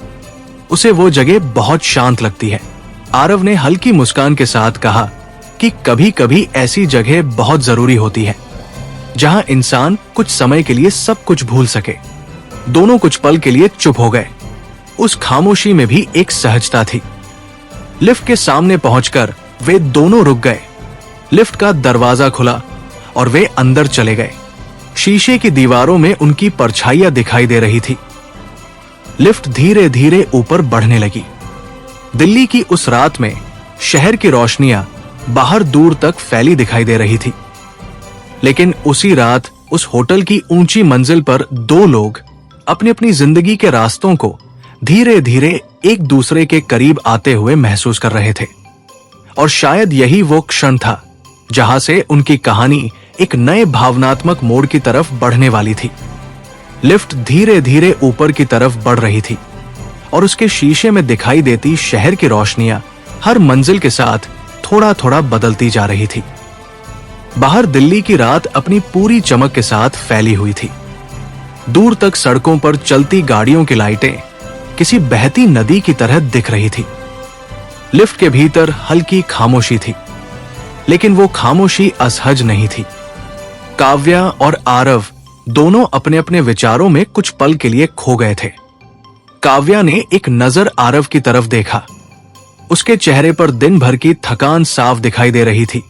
उसे वो जगह बहुत शांत लगती है। आरव ने हल्की मुस्कान के साथ कहा कि कभी कभी ऐसी जगह बहुत जरूरी होती है जहां इंसान कुछ समय के लिए सब कुछ भूल सके। दोनों कुछ पल के लिए चुप हो गए। उस खामोशी में भी एक सहजता थी। लिफ्ट के सामने पहुंचकर वे दोनों रुक गए। लिफ्ट का दरवाजा खुला और वे अंदर चले गए। शीशे की दीवारों में उनकी परछाइयां दिखाई दे रही थी। लिफ्ट धीरे धीरे ऊपर बढ़ने लगी। दिल्ली की उस रात में शहर की रोशनियां बाहर दूर तक फैली दिखाई दे रही थी। लेकिन उसी रात उस होटल की ऊंची मंजिल पर दो लोग अपनी अपनी जिंदगी के रास्तों को धीरे धीरे एक दूसरे के करीब आते हुए महसूस कर रहे थे। और शायद यही वो क्षण था जहां से उनकी कहानी एक नए भावनात्मक मोड़ की तरफ बढ़ने वाली थी। लिफ्ट धीरे धीरे ऊपर की तरफ बढ़ रही थी और उसके शीशे में दिखाई देती शहर की रोशनियां हर मंजिल के साथ थोड़ा थोड़ा बदलती जा रही थी। बाहर दिल्ली की रात अपनी पूरी चमक के साथ फैली हुई थी। दूर तक सड़कों पर चलती गाड़ियों की लाइटें किसी बहती नदी की तरह दिख रही थी। लिफ्ट के भीतर हल्की खामोशी थी, लेकिन वो खामोशी असहज नहीं थी। काव्या और आरव दोनों अपने अपने विचारों में कुछ पल के लिए खो गए थे। काव्या ने एक नजर आरव की तरफ देखा। उसके चेहरे पर दिन भर की थकान साफ दिखाई दे रही थी,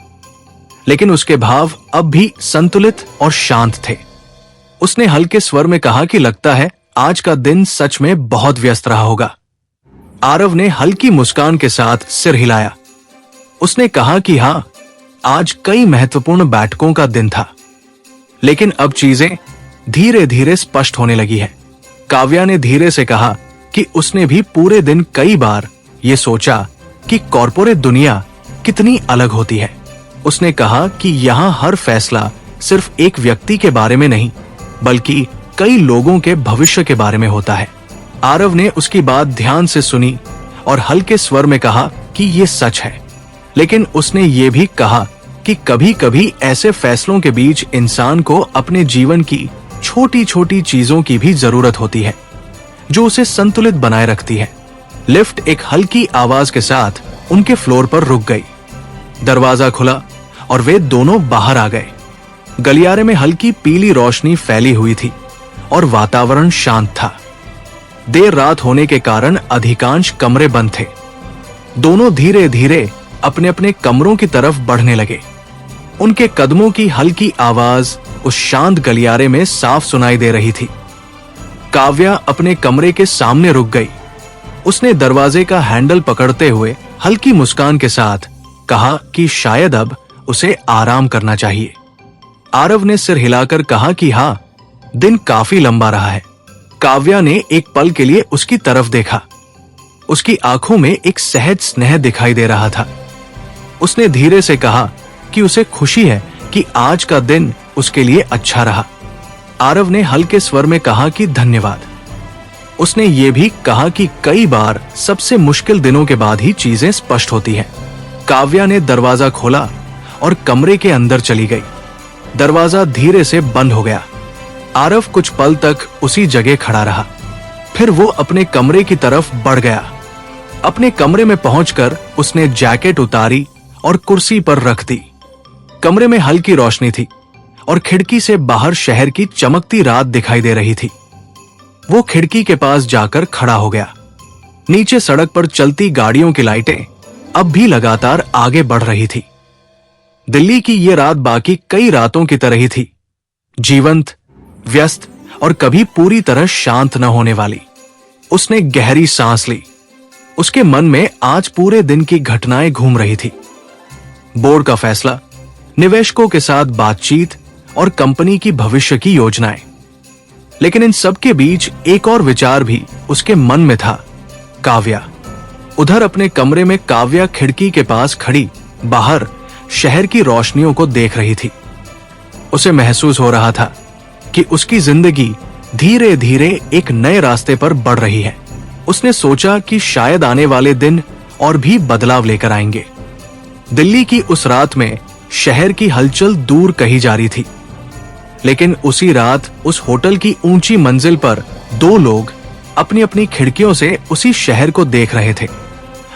लेकिन उसके भाव अब भी संतुलित और शांत थे। उसने हल्के स्वर में कहा कि लगता है आज का दिन सच में बहुत व्यस्त रहा होगा। आरव ने हल्की मुस्कान के साथ सिर हिलाया। उसने कहा कि हाँ, आज कई महत्वपूर्ण बैठकों का दिन था, लेकिन अब चीजें धीरे धीरे स्पष्ट होने लगी है। काव्या ने धीरे से कहा कि उसने भी पूरे दिन कई बार ये सोचा कि कॉर्पोरेट दुनिया कितनी अलग होती है। उसने कहा कि यहाँ हर फैसला सिर्फ एक व्यक्ति के बारे में नहीं, बल्कि कई लोगों के भविष्य के बारे में होता है। आरव ने उसकी बात ध्यान से सुनी और हल्के स्वर में कहा कि ये सच है, लेकिन उसने ये भी कहा कि कभी कभी ऐसे फैसलों के बीच इंसान को अपने जीवन की छोटी छोटी चीजों की भी जरूरत होती है, जो उसे संतुलित बनाए रखती है। लिफ्ट एक हल्की आवाज के साथ उनके फ्लोर पर रुक गई। दरवाजा खुला और वे दोनों बाहर आ गए। गलियारे में हल्की पीली रोशनी फैली हुई थी और वातावरण शांत था। देर रात होने के कारण अधिकांश कमरे बंद थे। दोनों धीरे धीरे अपने अपने कमरों की तरफ बढ़ने लगे। उनके कदमों की हल्की आवाज उस शांत गलियारे में साफ सुनाई दे रही थी। काव्या अपने कमरे के सामने रुक गई। उसने दरवाजे का हैंडल पकड़ते हुए हल्की मुस्कान के साथ कहा कि शायद अब उसे आराम करना चाहिए। आरव ने सिर हिलाकर कहा कि हाँ, दिन काफी लंबा रहा है। काव्या ने एक पल के लिए उसकी तरफ देखा। उसकी आंखों में एक सहज स्नेह दिखाई दे रहा था। उसने धीरे से कहा कि उसे खुशी है कि आज का दिन उसके लिए अच्छा रहा। आरव ने हल्के स्वर में कहा कि धन्यवाद। उसने ये भी कहा कि कई बार सबसे मुश्किल दिनों के बाद ही चीजें स्पष्ट होती हैं। काव्या ने दरवाजा खोला और कमरे के अंदर चली गई। दरवाजा धीरे से बंद हो गया। आरव कुछ पल तक उसी जगह खड़ा रहा, फिर वो अपने कमरे की तरफ बढ़ गया। अपने कमरे में पहुंचकर उसने जैकेट उतारी और कुर्सी पर रख दी। कमरे में हल्की रोशनी थी और खिड़की से बाहर शहर की चमकती रात दिखाई दे रही थी। वो खिड़की के पास जाकर खड़ा हो गया। नीचे सड़क पर चलती गाड़ियों की लाइटें अब भी लगातार आगे बढ़ रही थी। दिल्ली की ये रात बाकी कई रातों की तरह ही थी, जीवंत, व्यस्त और कभी पूरी तरह शांत न होने वाली। उसने गहरी सांस ली। उसके मन में आज पूरे दिन की घटनाएं घूम रही थी। बोर्ड का फैसला, निवेशकों के साथ बातचीत और कंपनी की भविष्य की योजनाएं। लेकिन इन सब के बीच एक और विचार भी उसके मन में था, काव्या। उधर अपने कमरे में काव्या खिड़की के पास खड़ी बाहर शहर की रोशनियों को देख रही थी। उसे महसूस हो रहा था। था कि उसकी जिंदगी धीरे धीरे एक नए रास्ते पर बढ़ रही है। उसने सोचा कि शायद आने वाले दिन और भी बदलाव लेकर आएंगे। दिल्ली की उस रात में शहर की हलचल दूर कहीं जारी थी, लेकिन उसी रात उस होटल की ऊंची मंजिल पर दो लोग अपनी अपनी खिड़कियों से उसी शहर को देख रहे थे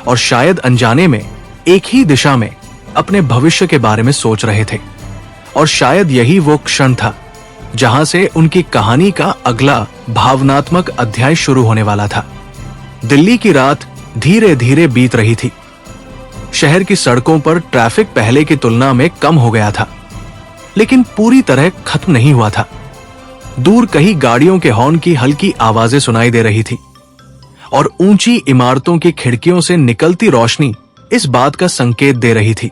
और शायद अनजाने में एक ही दिशा में अपने भविष्य के बारे में सोच रहे थे। और शायद यही वो क्षण था जहां से उनकी कहानी का अगला भावनात्मक अध्याय शुरू होने वाला था। दिल्ली की रात धीरे धीरे बीत रही थी। शहर की सड़कों पर ट्रैफिक पहले की तुलना में कम हो गया था, लेकिन पूरी तरह खत्म नहीं हुआ था। दूर कहीं गाड़ियों के हॉर्न की हल्की आवाजें सुनाई दे रही थी और ऊंची इमारतों की खिड़कियों से निकलती रोशनी इस बात का संकेत दे रही थी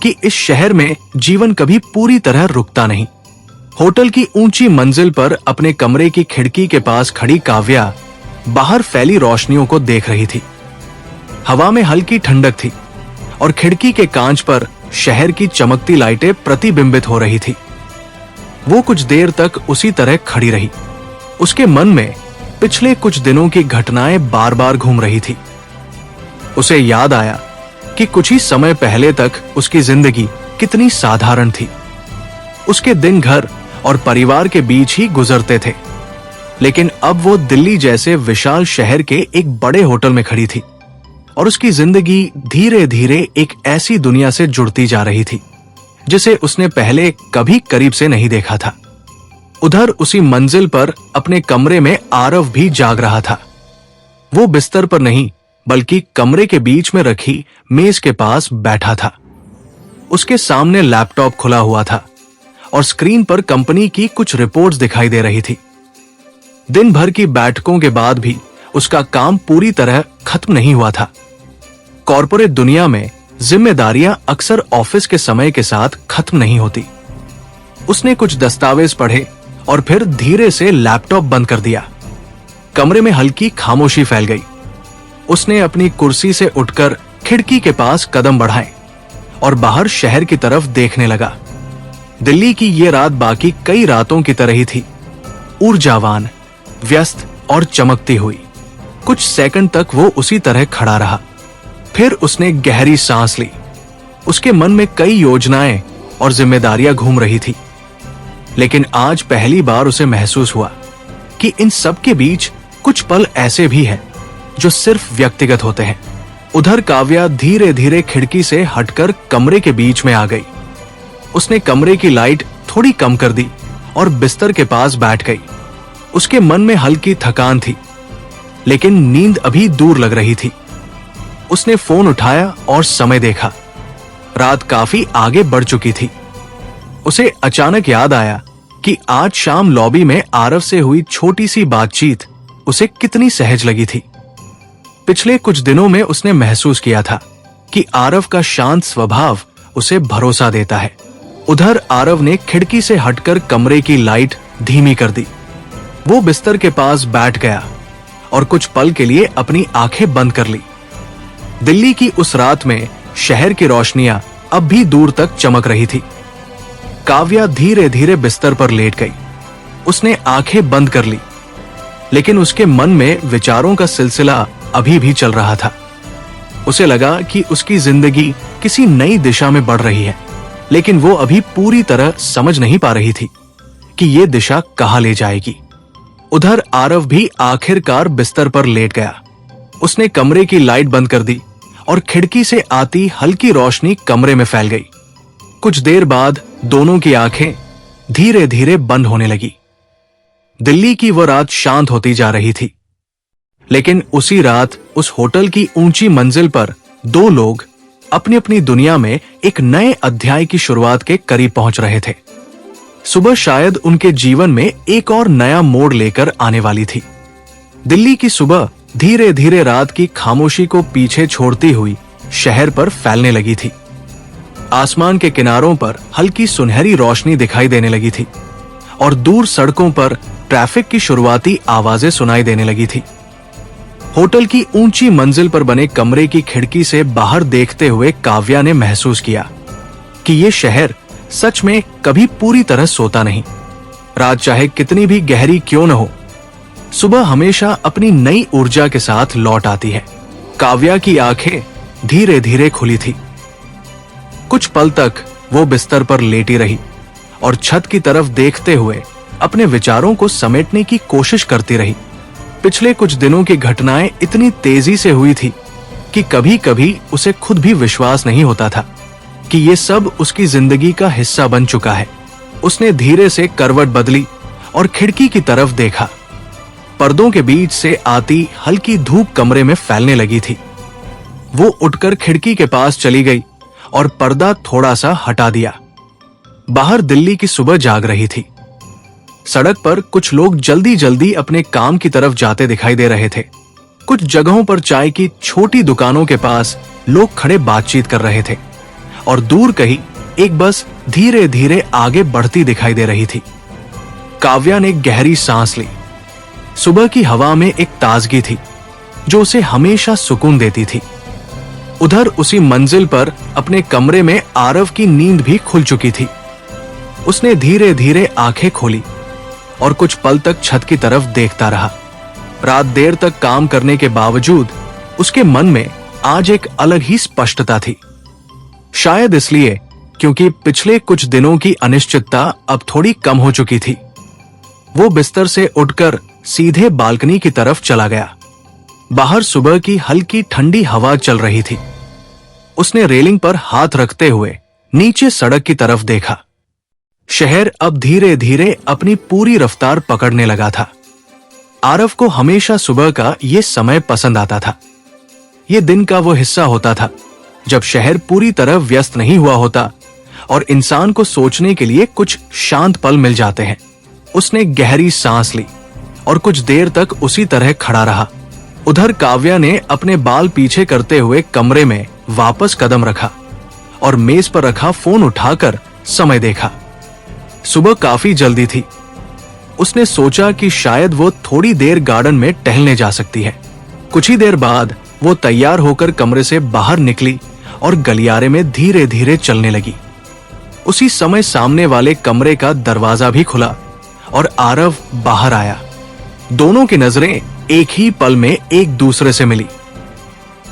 कि इस शहर में जीवन कभी पूरी तरह रुकता नहीं। होटल की ऊंची मंजिल पर अपने कमरे की खिड़की के पास खड़ी काव्या बाहर फैली रोशनियों को देख रही थी। हवा में हल्की ठंडक थी और खिड़की के कांच पर शहर की चमकती लाइटें प्रतिबिंबित हो रही थी। वो कुछ देर तक उसी तरह खड़ी रही। उसके मन में पिछले कुछ दिनों की घटनाएं बार बार घूम रही थी। उसे याद आया कि कुछ ही समय पहले तक उसकी जिंदगी कितनी साधारण थी। उसके दिन घर और परिवार के बीच ही गुजरते थे, लेकिन अब वो दिल्ली जैसे विशाल शहर के एक बड़े होटल में खड़ी थी और उसकी जिंदगी धीरे धीरे एक ऐसी दुनिया से जुड़ती जा रही थी जिसे उसने पहले कभी करीब से नहीं देखा था। उधर उसी मंजिल पर अपने कमरे में आरव भी जाग रहा था। वो बिस्तर पर नहीं बल्कि कमरे के बीच में रखी मेज के पास बैठा था। उसके सामने लैपटॉप खुला हुआ था और स्क्रीन पर कंपनी की कुछ रिपोर्ट्स दिखाई दे रही थी। दिन भर की बैठकों के बाद भी उसका काम पूरी तरह खत्म नहीं हुआ था। कॉर्पोरेट दुनिया में जिम्मेदारियां अक्सर ऑफिस के समय के साथ खत्म नहीं होती। उसने कुछ दस्तावेज पढ़े और फिर धीरे से लैपटॉप बंद कर दिया। कमरे में हल्की खामोशी फैल गई। उसने अपनी कुर्सी से उठकर खिड़की के पास कदम बढ़ाए और बाहर शहर की तरफ देखने लगा। दिल्ली की ये रात बाकी कई रातों की तरह ही थी, ऊर्जावान, व्यस्त और चमकती हुई। कुछ सेकंड तक वो उसी तरह खड़ा रहा। फिर उसने गहरी सांस ली। उसके मन में कई योजनाएं और जिम्मेदारियां घूम रही थी, लेकिन आज पहली बार उसे महसूस हुआ कि इन सब के बीच कुछ पल ऐसे भी हैं जो सिर्फ व्यक्तिगत होते हैं। उधर काव्या धीरे धीरे खिड़की से हटकर कमरे के बीच में आ गई। उसने कमरे की लाइट थोड़ी कम कर दी और बिस्तर के पास बैठ गई। उसके मन में हल्की थकान थी, लेकिन नींद अभी दूर लग रही थी। उसने फोन उठाया और समय देखा। रात काफी आगे बढ़ चुकी थी। उसे अचानक याद आया कि आज शाम लॉबी में आरव से हुई छोटी सी बातचीत उसे कितनी सहज लगी थी। पिछले कुछ दिनों में उसने महसूस किया था कि आरव का शांत स्वभाव उसे भरोसा देता है। उधर आरव ने खिड़की से हटकर कमरे की लाइट धीमी कर दी। वो बिस्तर के पास बैठ गया और कुछ पल के लिए अपनी आंखें बंद कर ली। दिल्ली की उस रात में शहर की रोशनियां अब भी दूर तक चमक रही थी। काव्या धीरे धीरे बिस्तर पर लेट गई। उसने आंखें बंद कर ली, लेकिन उसके मन में विचारों का सिलसिला अभी भी चल रहा था। उसे लगा कि उसकी जिंदगी किसी नई दिशा में बढ़ रही है, लेकिन वो अभी पूरी तरह समझ नहीं पा रही थी कि ये दिशा कहाँ ले जाएगी। उधर आरव भी आखिरकार बिस्तर पर लेट गया। उसने कमरे की लाइट बंद कर दी और खिड़की से आती हल्की रोशनी कमरे में फैल गई। कुछ देर बाद दोनों की आंखें धीरे धीरे बंद होने लगी। दिल्ली की वो रात शांत होती जा रही थी, लेकिन उसी रात उस होटल की ऊंची मंजिल पर दो लोग अपनी अपनी दुनिया में एक नए अध्याय की शुरुआत के करीब पहुंच रहे थे। सुबह शायद उनके जीवन में एक और नया मोड़ लेकर आने वाली थी। दिल्ली की सुबह धीरे धीरे रात की खामोशी को पीछे छोड़ती हुई शहर पर फैलने लगी थी। आसमान के किनारों पर हल्की सुनहरी रोशनी दिखाई देने लगी थी और दूर सड़कों पर ट्रैफिक की शुरुआती आवाजें सुनाई देने लगी थी। होटल की ऊंची मंजिल पर बने कमरे की खिड़की से बाहर देखते हुए काव्या ने महसूस किया कि ये शहर सच में कभी पूरी तरह सोता नहीं। रात चाहे कितनी भी गहरी क्यों न हो, सुबह हमेशा अपनी नई ऊर्जा के साथ लौट आती है। काव्या की आंखें धीरे धीरे खुली थी। कुछ पल तक वो बिस्तर पर लेटी रही और छत की तरफ देखते हुए अपने विचारों को समेटने की कोशिश करती रही। पिछले कुछ दिनों की घटनाएं इतनी तेजी से हुई थी कि कभी कभी उसे खुद भी विश्वास नहीं होता था कि ये सब उसकी जिंदगी का हिस्सा बन चुका है। उसने धीरे से करवट बदली और खिड़की की तरफ देखा। पर्दों के बीच से आती हल्की धूप कमरे में फैलने लगी थी। वो उठकर खिड़की के पास चली गई और पर्दा थोड़ा सा हटा दिया। बाहर दिल्ली की सुबह जाग रही थी। सड़क पर कुछ लोग जल्दी जल्दी अपने काम की तरफ जाते दिखाई दे रहे थे। कुछ जगहों पर चाय की छोटी दुकानों के पास लोग खड़े बातचीत कर रहे थे और दूर कहीं एक बस धीरे धीरे आगे बढ़ती दिखाई दे रही थी। काव्या ने गहरी सांस ली। सुबह की हवा में एक ताजगी थी जो उसे हमेशा सुकून देती थी। उधर उसी मंजिल पर अपने कमरे में आरव की नींद भी खुल चुकी थी। उसने धीरे धीरे आंखें खोली और कुछ पल तक छत की तरफ देखता रहा। रात देर तक काम करने के बावजूद उसके मन में आज एक अलग ही स्पष्टता थी। शायद इसलिए क्योंकि पिछले कुछ दिनों की अनिश्चितता अब थोड़ी कम हो चुकी थी। वो बिस्तर से उठकर सीधे बालकनी की तरफ चला गया। बाहर सुबह की हल्की ठंडी हवा चल रही थी। उसने रेलिंग पर हाथ रखते हुए नीचे सड़क की तरफ देखा। शहर अब धीरे धीरे अपनी पूरी रफ्तार पकड़ने लगा था। आरव को हमेशा सुबह का ये समय पसंद आता था। ये दिन का वो हिस्सा होता था जब शहर पूरी तरह व्यस्त नहीं हुआ होता और इंसान को सोचने के लिए कुछ शांत पल मिल जाते हैं। उसने गहरी सांस ली और कुछ देर तक उसी तरह खड़ा रहा। उधर काव्या ने अपने बाल पीछे करते हुए कमरे में वापस कदम रखा और मेज पर रखा फोन उठाकर समय देखा। सुबह काफी जल्दी थी। उसने सोचा कि शायद वो थोड़ी देर गार्डन में टहलने जा सकती है। कुछ ही देर बाद वो तैयार होकर कमरे से बाहर निकली और गलियारे में धीरे धीरे चलने लगी। उसी समय सामने वाले कमरे का दरवाजा भी खुला और आरव बाहर आया। दोनों की नजरें एक ही पल में एक दूसरे से मिली।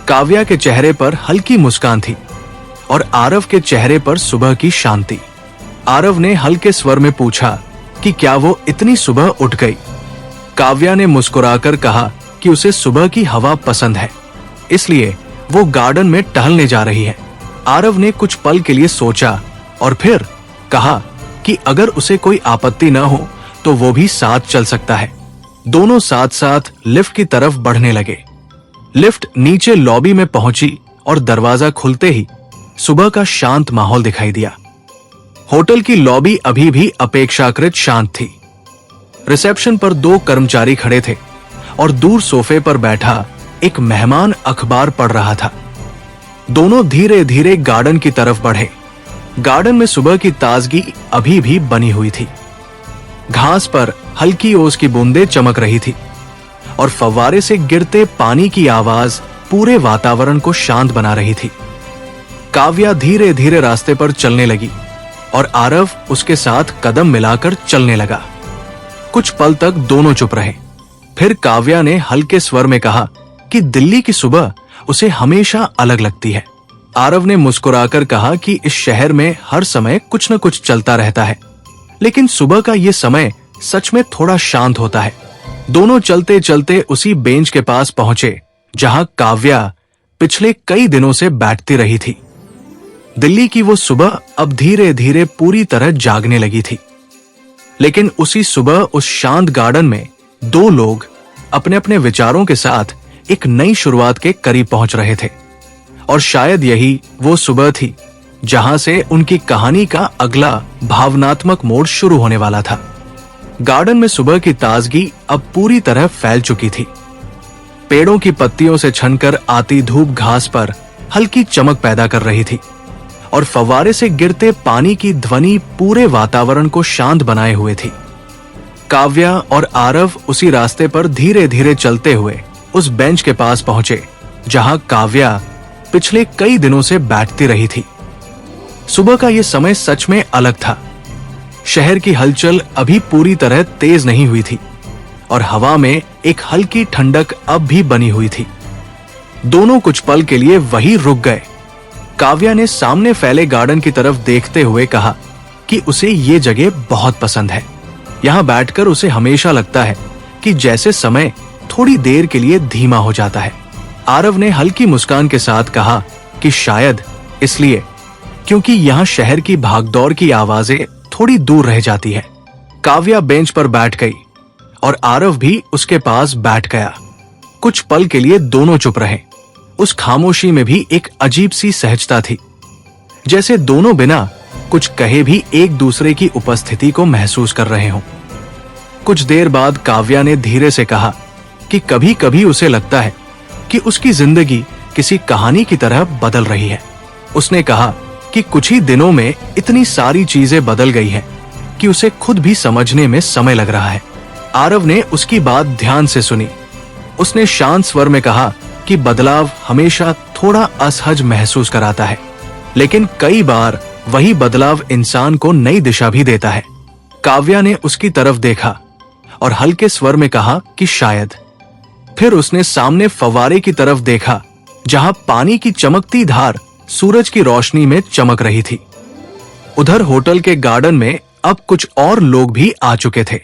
काव्या के चेहरे पर हल्की मुस्कान थी और आरव के चेहरे पर सुबह की शांति। आरव ने हल्के स्वर में पूछा कि क्या वो इतनी सुबह उठ गई। काव्या ने मुस्कुराकर कहा कि उसे सुबह की हवा पसंद है, इसलिए वो गार्डन में टहलने जा रही है। आरव ने कुछ पल के लिए सोचा और फिर कहा कि अगर उसे कोई आपत्ति न हो तो वो भी साथ चल सकता है। दोनों साथ साथ लिफ्ट की तरफ बढ़ने लगे। लिफ्ट नीचे लॉबी में पहुंची और दरवाजा खुलते ही सुबह का शांत माहौल दिखाई दिया। होटल की लॉबी अभी भी अपेक्षाकृत शांत थी। रिसेप्शन पर 2 कर्मचारी खड़े थे और दूर सोफे पर बैठा एक मेहमान अखबार पढ़ रहा था। दोनों धीरे धीरे गार्डन की तरफ बढ़े। गार्डन में सुबह की ताजगी अभी भी बनी हुई थी। घास पर हल्की ओस की बूंदें चमक रही थी और फव्वारे से गिरते पानी की आवाज पूरे वातावरण को शांत बना रही थी। काव्या धीरे धीरे रास्ते पर चलने लगी और आरव उसके साथ कदम मिलाकर चलने लगा। कुछ पल तक दोनों चुप रहे। फिर काव्या ने हल्के स्वर में कहा कि दिल्ली की सुबह उसे हमेशा अलग लगती है। आरव ने मुस्कुराकर कहा कि इस शहर में हर समय कुछ न कुछ चलता रहता है, लेकिन सुबह का ये समय सच में थोड़ा शांत होता है। दोनों चलते चलते उसी बेंच के पास पहुंचे जहां काव्या पिछले कई दिनों से बैठती रही थी। दिल्ली की वो सुबह अब धीरे धीरे पूरी तरह जागने लगी थी। लेकिन उसी सुबह उस शांत गार्डन में 2 लोग अपने अपने विचारों के साथ एक नई शुरुआत के करीब पहुंच रहे थे और शायद यही वो सुबह थी जहां से उनकी कहानी का अगला भावनात्मक मोड़ शुरू होने वाला था। गार्डन में सुबह की ताजगी अब पूरी तरह फैल चुकी थी। पेड़ों की पत्तियों से छनकर आती धूप घास पर हल्की चमक पैदा कर रही थी और फव्वारे से गिरते पानी की ध्वनि पूरे वातावरण को शांत बनाए हुए थी। काव्या और आरव उसी रास्ते पर धीरे धीरे चलते हुए उस बेंच के पास पहुंचे जहां काव्या पिछले कई दिनों से बैठती रही थी। सुबह का यह समय सच में अलग था। शहर की हलचल अभी पूरी तरह तेज नहीं हुई थी और हवा में एक हल्की ठंडक अब भी बनी हुई थी। दोनों कुछ पल के लिए वहीं रुक गए। काव्या ने सामने फैले गार्डन की तरफ देखते हुए कहा कि उसे ये जगह बहुत पसंद है। यहाँ बैठकर उसे हमेशा लगता है कि जैसे समय थोड़ी देर के लिए धीमा हो जाता है। आरव ने हल्की मुस्कान के साथ कहा कि शायद इसलिए क्योंकि यहाँ शहर की भागदौड़ की आवाजें थोड़ी दूर रह जाती है। काव्या बेंच पर बैठ गई और आरव भी उसके पास बैठ गया। कुछ पल के लिए दोनों चुप रहे। उस खामोशी में भी एक अजीब सी सहजता थी, जैसे दोनों बिना कुछ कहे भी एक दूसरे की उपस्थिति को महसूस कर रहे हों। कुछ देर बाद काव्या ने धीरे से कहा कि कभी कभी उसे लगता है कि उसकी जिंदगी किसी कहानी की तरह बदल रही है। उसने कहा कि कुछ ही दिनों में इतनी सारी चीजें बदल गई हैं कि उसे खुद भी समझने में समय लग रहा है। आरव ने उसकी बात ध्यान से सुनी। उसने शांत स्वर में कहा कि बदलाव हमेशा थोड़ा असहज महसूस कराता है, लेकिन कई बार वही बदलाव इंसान को नई दिशा भी देता है। काव्या ने उसकी तरफ देखा और हल्के स्वर में कहा कि शायद। फिर उसने सामने फव्वारे की तरफ देखा, जहां पानी की चमकती धार सूरज की रोशनी में चमक रही थी। उधर होटल के गार्डन में अब कुछ और लोग भी आ चुके थे।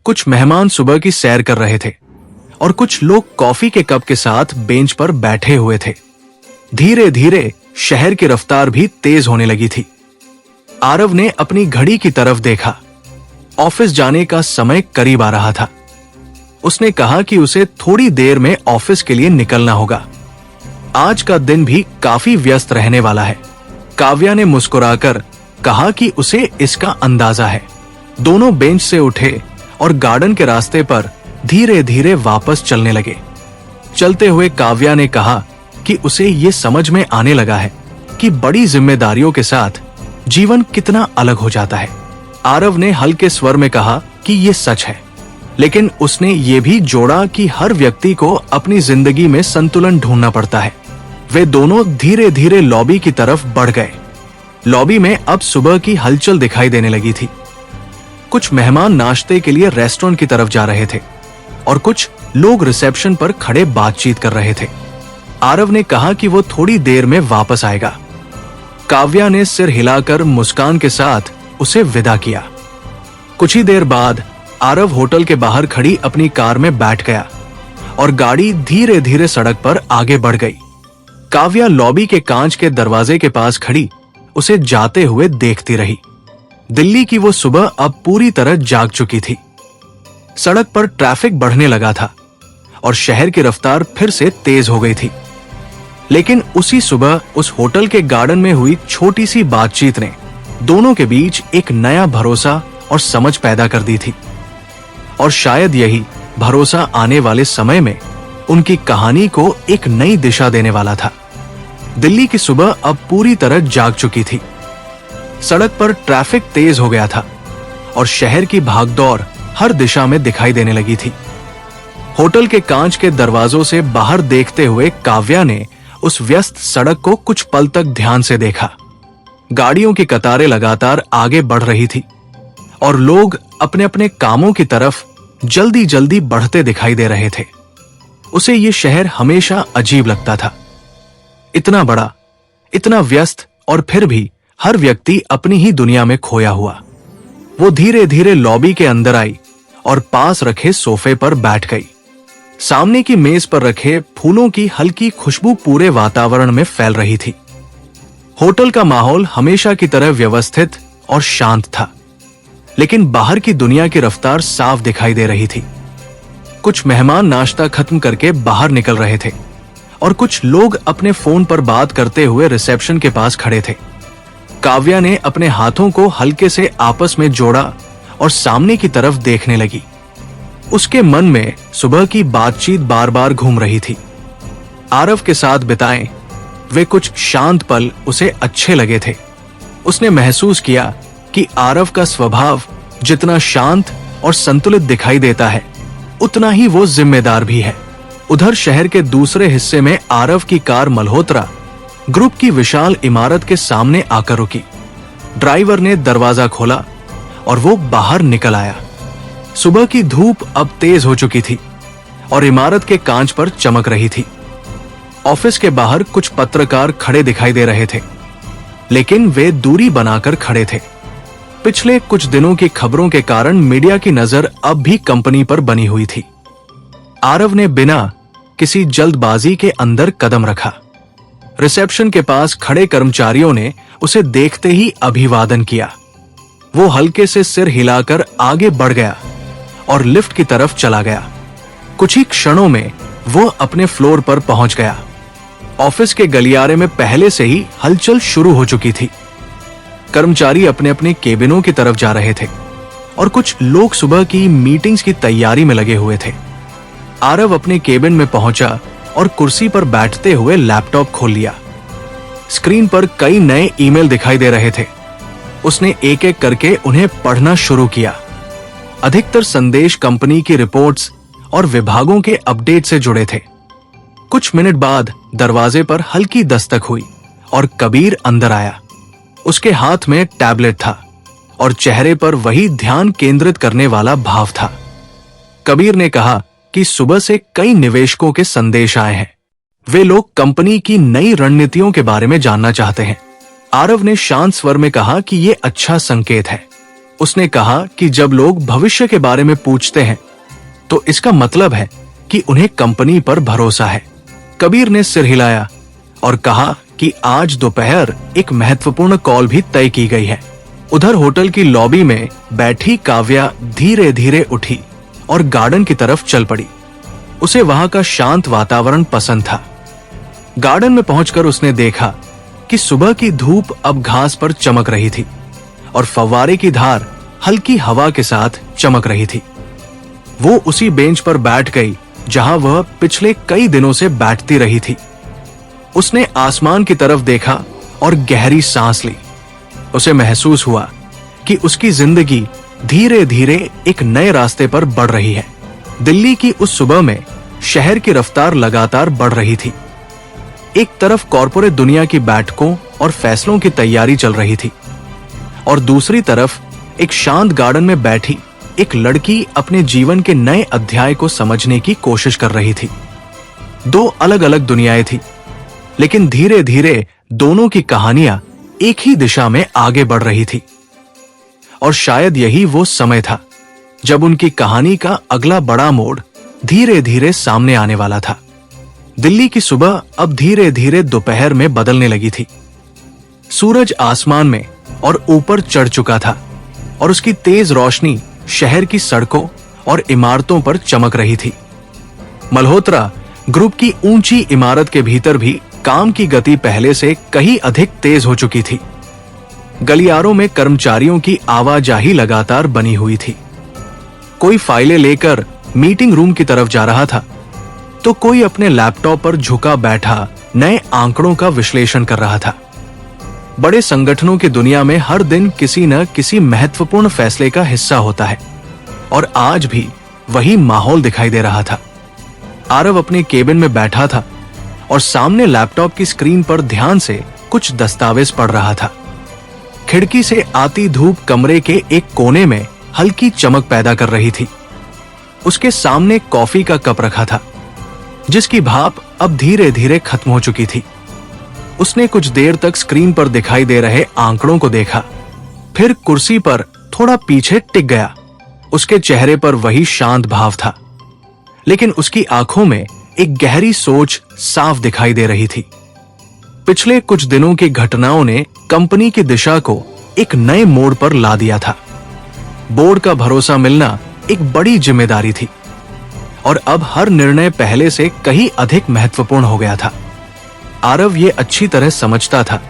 कुछ मेहमान सुबह की सैर कर रहे थे और कुछ लोग कॉफी के कप के साथ बेंच पर बैठे हुए थे। धीरे धीरे शहर की रफ्तार भी तेज होने लगी थी। आरव ने अपनी घड़ी की तरफ देखा। ऑफिस जाने का समय करीब आ रहा था। उसने कहा कि उसे थोड़ी देर में ऑफिस के लिए निकलना होगा। आज का दिन भी काफी व्यस्त रहने वाला है। काव्या ने मुस्कुराकर कहा कि उसे इसका अंदाजा है। दोनों बेंच से उठे और गार्डन के रास्ते पर धीरे धीरे वापस चलने लगे। चलते हुए काव्या ने कहा कि उसे ये समझ में आने लगा है कि बड़ी जिम्मेदारियों के साथ जीवन कितना अलग हो जाता है। आरव ने हल्के स्वर में कहा कि ये सच है, लेकिन उसने ये भी जोड़ा कि हर व्यक्ति को अपनी जिंदगी में संतुलन ढूंढना पड़ता है। वे दोनों धीरे धीरे लॉबी की तरफ बढ़ गए। लॉबी में अब सुबह की हलचल दिखाई देने लगी थी। कुछ मेहमान नाश्ते के लिए रेस्टोरेंट की तरफ जा रहे थे और कुछ लोग रिसेप्शन पर खड़े बातचीत कर रहे थे। आरव ने कहा कि वो थोड़ी देर में वापस आएगा। काव्या ने सिर हिलाकर मुस्कान के साथ उसे विदा किया। कुछ ही देर बाद आरव होटल के बाहर खड़ी अपनी कार में बैठ गया और गाड़ी धीरे धीरे सड़क पर आगे बढ़ गई। काव्या लॉबी के कांच के दरवाजे के पास खड़ी उसे जाते हुए देखती रही। दिल्ली की वो सुबह अब पूरी तरह जाग चुकी थी। सड़क पर ट्रैफिक बढ़ने लगा था और शहर की रफ्तार फिर से तेज हो गई थी। लेकिन उसी सुबह उस होटल के गार्डन में हुई छोटी सी बातचीत ने दोनों के बीच एक नया भरोसा और समझ पैदा कर दी थी। और शायद यही भरोसा आने वाले समय में उनकी कहानी को एक नई दिशा देने वाला था। दिल्ली की सुबह अब पूरी तरह जाग चुकी थी। सड़क पर ट्रैफिक तेज हो गया था और शहर की भागदौड़ हर दिशा में दिखाई देने लगी थी। होटल के कांच के दरवाजों से बाहर देखते हुए काव्या ने उस व्यस्त सड़क को कुछ पल तक ध्यान से देखा। गाड़ियों की कतारें लगातार आगे बढ़ रही थी और लोग अपने अपने कामों की तरफ जल्दी जल्दी बढ़ते दिखाई दे रहे थे। उसे ये शहर हमेशा अजीब लगता था, इतना बड़ा, इतना व्यस्त और फिर भी हर व्यक्ति अपनी ही दुनिया में खोया हुआ। वो धीरे धीरे लॉबी के अंदर आई और पास रखे सोफे पर बैठ गई। सामने की मेज पर रखे फूलों की हल्की खुशबू पूरे वातावरण में फैल रही थी। होटल का माहौल हमेशा की तरह व्यवस्थित और शांत था, लेकिन बाहर की दुनिया की रफ्तार साफ दिखाई दे रही थी। कुछ मेहमान नाश्ता खत्म करके बाहर निकल रहे थे और कुछ लोग अपने फोन पर बात करते हुए रिसेप्शन के पास खड़े थे। काव्या ने अपने हाथों को हल्के से आपस में जोड़ा और सामने की तरफ देखने लगी। उसके मन में सुबह की बातचीत बार बार घूम रही थी। आरव के साथ बिताए वे कुछ शांत पल उसे अच्छे लगे थे। उसने महसूस किया कि आरव का स्वभाव जितना शांत और संतुलित दिखाई देता है, उतना ही वो जिम्मेदार भी है। उधर शहर के दूसरे हिस्से में आरव की कार मल्होत्रा ग्रुप की विशाल इमारत के सामने आकर रुकी। ड्राइवर ने दरवाजा खोला और वो बाहर निकल आया। सुबह की धूप अब तेज हो चुकी थी और इमारत के कांच पर चमक रही थी। ऑफिस के बाहर कुछ पत्रकार खड़े दिखाई दे रहे थे, लेकिन वे दूरी बनाकर खड़े थे। पिछले कुछ दिनों की खबरों के कारण मीडिया की नजर अब भी कंपनी पर बनी हुई थी। आरव ने बिना किसी जल्दबाजी के अंदर कदम रखा। रिसेप्शन के पास खड़े कर्मचारियों ने उसे देखते ही अभिवादन किया। वो हल्के से सिर हिलाकर आगे बढ़ गया और लिफ्ट की तरफ चला गया। कुछ ही क्षणों में वो अपने फ्लोर पर पहुंच गया। ऑफिस के गलियारे में पहले से ही हलचल शुरू हो चुकी थी। कर्मचारी अपने अपने केबिनों की तरफ जा रहे थे और कुछ लोग सुबह की मीटिंग्स की तैयारी में लगे हुए थे। आरव अपने केबिन में पहुंचा और कुर्सी पर बैठते हुए लैपटॉप खोल लिया। स्क्रीन पर कई नए ईमेल दिखाई दे रहे थे। उसने एक एक करके उन्हें पढ़ना शुरू किया। अधिकतर संदेश कंपनी की रिपोर्ट्स और विभागों के अपडेट से जुड़े थे। कुछ मिनट बाद दरवाजे पर हल्की दस्तक हुई और कबीर अंदर आया। उसके हाथ में टैबलेट था और चेहरे पर वही ध्यान केंद्रित करने वाला भाव था। कबीर ने कहा कि सुबह से कई निवेशकों के संदेश आए हैं। वे लोग कंपनी की नई रणनीतियों के बारे में जानना चाहते हैं। आरव ने शांत स्वर में कहा कि यह अच्छा संकेत है। उसने कहा कि जब लोग भविष्य के बारे में पूछते हैं तो इसका मतलब है कि उन्हें कंपनी पर भरोसा है। कबीर ने सिर हिलाया और कहा कि आज दोपहर एक महत्वपूर्ण कॉल भी तय की गई है। उधर होटल की लॉबी में बैठी काव्या धीरे धीरे उठी और गार्डन की तरफ चल पड़ी। उसे वहां का शांत वातावरण पसंद था। गार्डन में पहुंचकर उसने देखा कि सुबह की धूप अब घास पर चमक रही थी और फव्वारे की धार हल्की हवा के साथ चमक रही थी। वो उसी बेंच पर बैठ गई जहां वह पिछले कई दिनों से बैठती रही थी। उसने आसमान की तरफ देखा और गहरी सांस ली। उसे महसूस हुआ कि उसकी जिंदगी धीरे धीरे एक नए रास्ते पर बढ़ रही है। दिल्ली की उस सुबह में शहर की रफ्तार लगातार बढ़ रही थी। एक तरफ कॉरपोरेट दुनिया की बैठकों और फैसलों की तैयारी चल रही थी और दूसरी तरफ एक शांत गार्डन में बैठी एक लड़की अपने जीवन के नए अध्याय को समझने की कोशिश कर रही थी। दो अलग अलग दुनियाएं थी, लेकिन धीरे धीरे दोनों की कहानियां एक ही दिशा में आगे बढ़ रही थी। और शायद यही वो समय था जब उनकी कहानी का अगला बड़ा मोड़ धीरे धीरे सामने आने वाला था। दिल्ली की सुबह अब धीरे धीरे दोपहर में बदलने लगी थी। सूरज आसमान में और ऊपर चढ़ चुका था और उसकी तेज रोशनी शहर की सड़कों और इमारतों पर चमक रही थी। मल्होत्रा ग्रुप की ऊंची इमारत के भीतर भी काम की गति पहले से कहीं अधिक तेज हो चुकी थी। गलियारों में कर्मचारियों की आवाजाही लगातार बनी हुई थी। कोई फाइलें लेकर मीटिंग रूम की तरफ जा रहा था, तो कोई अपने लैपटॉप पर झुका बैठा नए आंकड़ों का विश्लेषण कर रहा था। बड़े संगठनों की दुनिया में हर दिन किसी न किसी महत्वपूर्ण फैसले का हिस्सा होता है और आज भी वही माहौल दिखाई दे रहा था। आरव अपने केबिन में बैठा था और सामने लैपटॉप की स्क्रीन पर ध्यान से कुछ दस्तावेज पढ़ रहा था। खिड़की से आती धूप कमरे के एक कोने में हल्की चमक पैदा कर रही थी। उसके सामने कॉफी का कप रखा था, जिसकी भाप अब धीरे धीरे खत्म हो चुकी थी। उसने कुछ देर तक स्क्रीन पर दिखाई दे रहे आंकड़ों को देखा, फिर कुर्सी पर थोड़ा पीछे टिक गया। उसके चेहरे पर वही शांत भाव था, लेकिन उसकी आंखों में एक गहरी सोच साफ दिखाई दे रही थी। पिछले कुछ दिनों की घटनाओं ने कंपनी की दिशा को एक नए मोड़ पर ला दिया था। बोर्ड का भरोसा मिलना एक बड़ी जिम्मेदारी थी और अब हर निर्णय पहले से कहीं अधिक महत्वपूर्ण हो गया था। आरव ये अच्छी तरह समझता था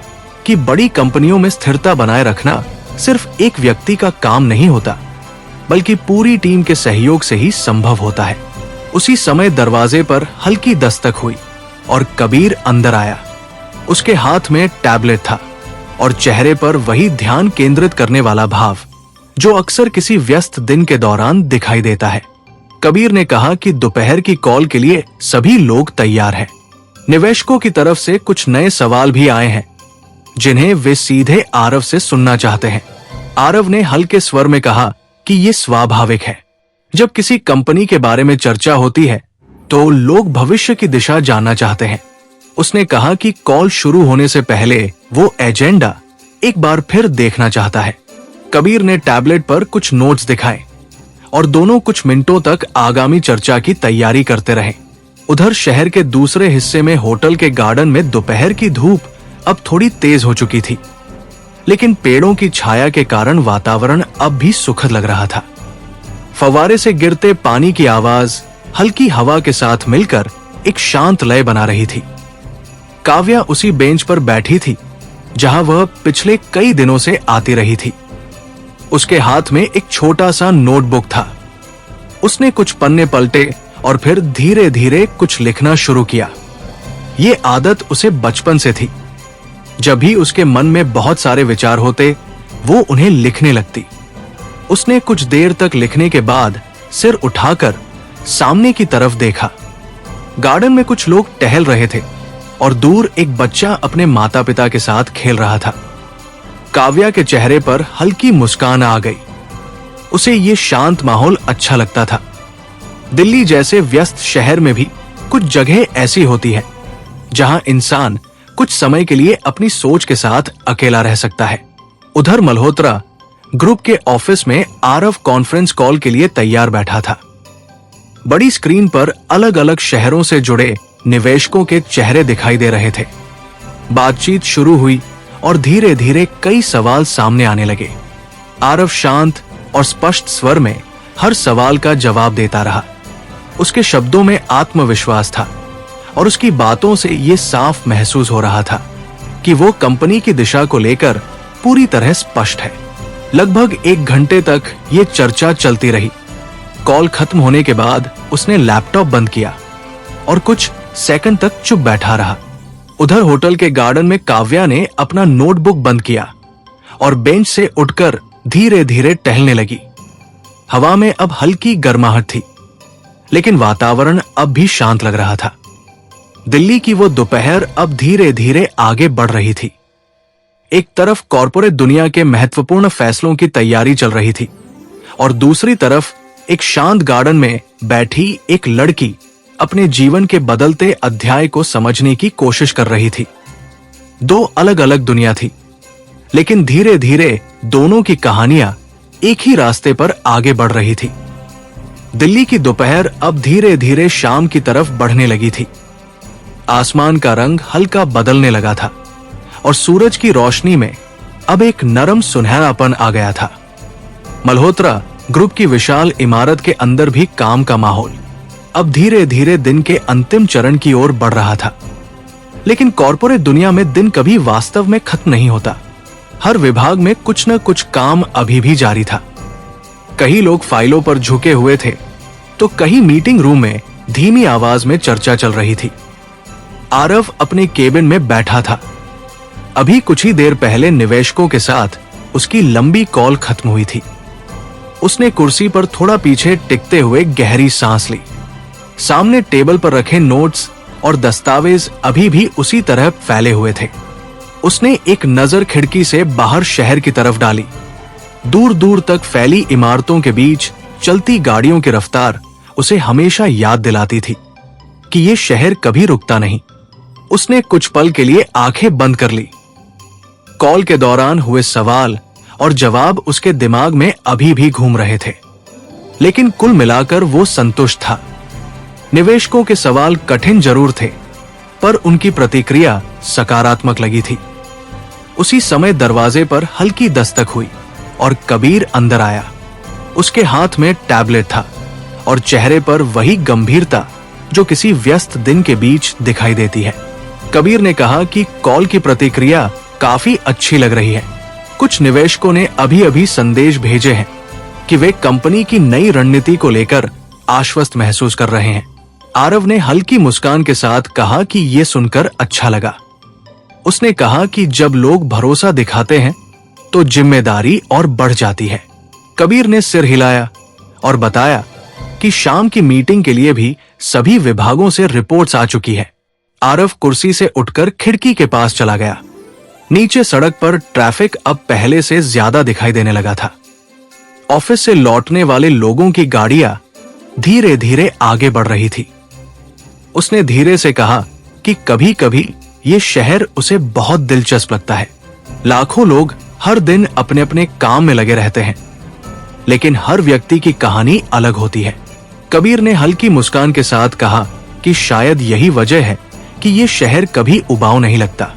कि बड़ी कंपनियों में स्थिरता बनाए रखना सिर्फ एक व्यक्ति का काम नहीं होता, बल्कि पूरी टीम के सहयोग से ही संभव होता है। उसी समय दरवाजे पर हल्की दस्तक हुई और कबीर अंदर आया। उसके हाथ में टैबलेट था और चेहरे पर वही ध्यान केंद्रित करने वाला भाव जो अक्सर किसी व्यस्त दिन के दौरान दिखाई देता है। कबीर ने कहा कि दोपहर की कॉल के लिए सभी लोग तैयार हैं। निवेशकों की तरफ से कुछ नए सवाल भी आए हैं, जिन्हें वे सीधे आरव से सुनना चाहते हैं। आरव ने हल्के स्वर में कहा कि ये स्वाभाविक है। जब किसी कंपनी के बारे में चर्चा होती है तो लोग भविष्य की दिशा जानना चाहते हैं। उसने कहा कि कॉल शुरू होने से पहले वो एजेंडा एक बार फिर देखना चाहता है। कबीर ने टैबलेट पर कुछ नोट्स दिखाए और दोनों कुछ मिनटों तक आगामी चर्चा की तैयारी करते रहे। उधर शहर के दूसरे हिस्से में होटल के गार्डन में दोपहर की धूप अब थोड़ी तेज हो चुकी थी, लेकिन पेड़ों की छाया के कारण वातावरण अब भी सुखद लग रहा था। फव्वारे से गिरते पानी की आवाज हल्की हवा के साथ मिलकर एक शांत लय बना रही थी। काव्या उसी बेंच पर बैठी थी जहां वह पिछले कई दिनों से आती रही थी। उसके हाथ में एक छोटा सा नोटबुक था। उसने कुछ पन्ने पलटे और फिर धीरे धीरे कुछ लिखना शुरू किया। ये आदत उसे बचपन से थी। जब भी उसके मन में बहुत सारे विचार होते, वो उन्हें लिखने लगती। उसने कुछ देर तक लिखने के बाद सिर उठाकर सामने की तरफ देखा। गार्डन में कुछ लोग टहल रहे थे और दूर एक बच्चा अपने माता पिता के साथ खेल रहा था। काव्या के चेहरे पर हल्की मुस्कान आ गई। उसे ये शांत माहौल अच्छा लगता था। दिल्ली जैसे व्यस्त शहर में भी कुछ जगह ऐसी होती है जहां इंसान कुछ समय के लिए अपनी सोच के साथ अकेला रह सकता है। उधर मल्होत्रा ग्रुप के ऑफिस में आरव कॉन्फ्रेंस कॉल के लिए तैयार बैठा था। बड़ी स्क्रीन पर अलग अलग शहरों से जुड़े निवेशकों के चेहरे दिखाई दे रहे थे। बातचीत शुरू हुई और धीरे धीरे कई सवाल सामने आने लगे। आरव शांत और स्पष्ट स्वर में हर सवाल का जवाब देता रहा। उसके शब्दों में आत्मविश्वास था और उसकी बातों से ये साफ महसूस हो रहा था कि वो कंपनी की दिशा को लेकर पूरी तरह स्पष्ट है। लगभग 1 घंटे तक ये चर्चा चलती रही। कॉल खत्म होने के बाद उसने लैपटॉप बंद किया और कुछ सेकंड तक चुप बैठा रहा। उधर होटल के गार्डन में काव्या ने अपना नोटबुक बंद किया और बेंच से उठकर धीरे धीरे टहलने लगी। हवा में अब हल्की गर्माहट थी, लेकिन वातावरण अब भी शांत लग रहा था। दिल्ली की वो दोपहर अब धीरे धीरे आगे बढ़ रही थी। एक तरफ कॉर्पोरेट दुनिया के महत्वपूर्ण फैसलों की तैयारी चल रही थी और दूसरी तरफ एक शांत गार्डन में बैठी एक लड़की अपने जीवन के बदलते अध्याय को समझने की कोशिश कर रही थी। 2 अलग अलग दुनिया थी, लेकिन धीरे धीरे दोनों की कहानियां एक ही रास्ते पर आगे बढ़ रही थी। दिल्ली की दोपहर अब धीरे धीरे शाम की तरफ बढ़ने लगी थी। आसमान का रंग हल्का बदलने लगा था और सूरज की रोशनी में अब एक नरम सुनहरापन आ गया था। मल्होत्रा ग्रुप की विशाल इमारत के अंदर भी काम का माहौल अब धीरे धीरे दिन के अंतिम चरण की ओर बढ़ रहा था। लेकिन कॉर्पोरेट दुनिया में दिन कभी वास्तव में खत्म नहीं होता। हर विभाग में कुछ न कुछ काम अभी भी जारी था। कई लोग फाइलों पर झुके हुए थे तो कहीं मीटिंग रूम में धीमी आवाज में चर्चा चल रही थी। आरव अपने केबिन में बैठा था। अभी कुछ ही देर पहले निवेशकों के साथ उसकी लंबी कॉल खत्म हुई थी। उसने कुर्सी पर थोड़ा पीछे टिकते हुए गहरी सांस ली। सामने टेबल पर रखे नोट्स और दस्तावेज अभी भी उसी तरह फैले हुए थे। उसने एक नजर खिड़की से बाहर शहर की तरफ डाली। दूर दूर तक फैली इमारतों के बीच चलती गाड़ियों की रफ्तार उसे हमेशा याद दिलाती थी कि ये शहर कभी रुकता नहीं। उसने कुछ पल के लिए आंखें बंद कर ली। कॉल के दौरान हुए सवाल और जवाब उसके दिमाग में अभी भी घूम रहे थे, लेकिन कुल मिलाकर वो संतुष्ट था। निवेशकों के सवाल कठिन जरूर थे, पर उनकी प्रतिक्रिया सकारात्मक लगी थी। उसी समय दरवाजे पर हल्की दस्तक हुई और कबीर अंदर आया। उसके हाथ में टैबलेट था और चेहरे पर वही गंभीरता जो किसी व्यस्त दिन के बीच दिखाई देती है। कबीर ने कहा कि कॉल की प्रतिक्रिया काफी अच्छी लग रही है। कुछ निवेशकों ने अभी अभी संदेश भेजे हैं कि वे कंपनी की नई रणनीति को लेकर आश्वस्त महसूस कर रहे हैं। आरव ने हल्की मुस्कान के साथ कहा कि यह सुनकर अच्छा लगा। उसने कहा कि जब लोग भरोसा दिखाते हैं तो जिम्मेदारी और बढ़ जाती है। कबीर ने सिर हिलाया और बताया कि शाम की मीटिंग के लिए भी सभी विभागों से रिपोर्ट्स आ चुकी है। आरव कुर्सी से उठकर खिड़की के पास चला गया। नीचे सड़क पर ट्रैफिक अब पहले से ज्यादा दिखाई देने लगा था। ऑफिस से लौटने वाले लोगों की गाड़ियां धीरे धीरे आगे बढ़ रही थी। उसने धीरे से कहा कि कभी कभी ये शहर उसे बहुत दिलचस्प लगता है। लाखों लोग हर दिन अपने अपने काम में लगे रहते हैं, लेकिन हर व्यक्ति की कहानी अलग होती है। कबीर ने हल्की मुस्कान के साथ कहा कि शायद यही वजह है कि ये शहर कभी उबाऊ नहीं लगता।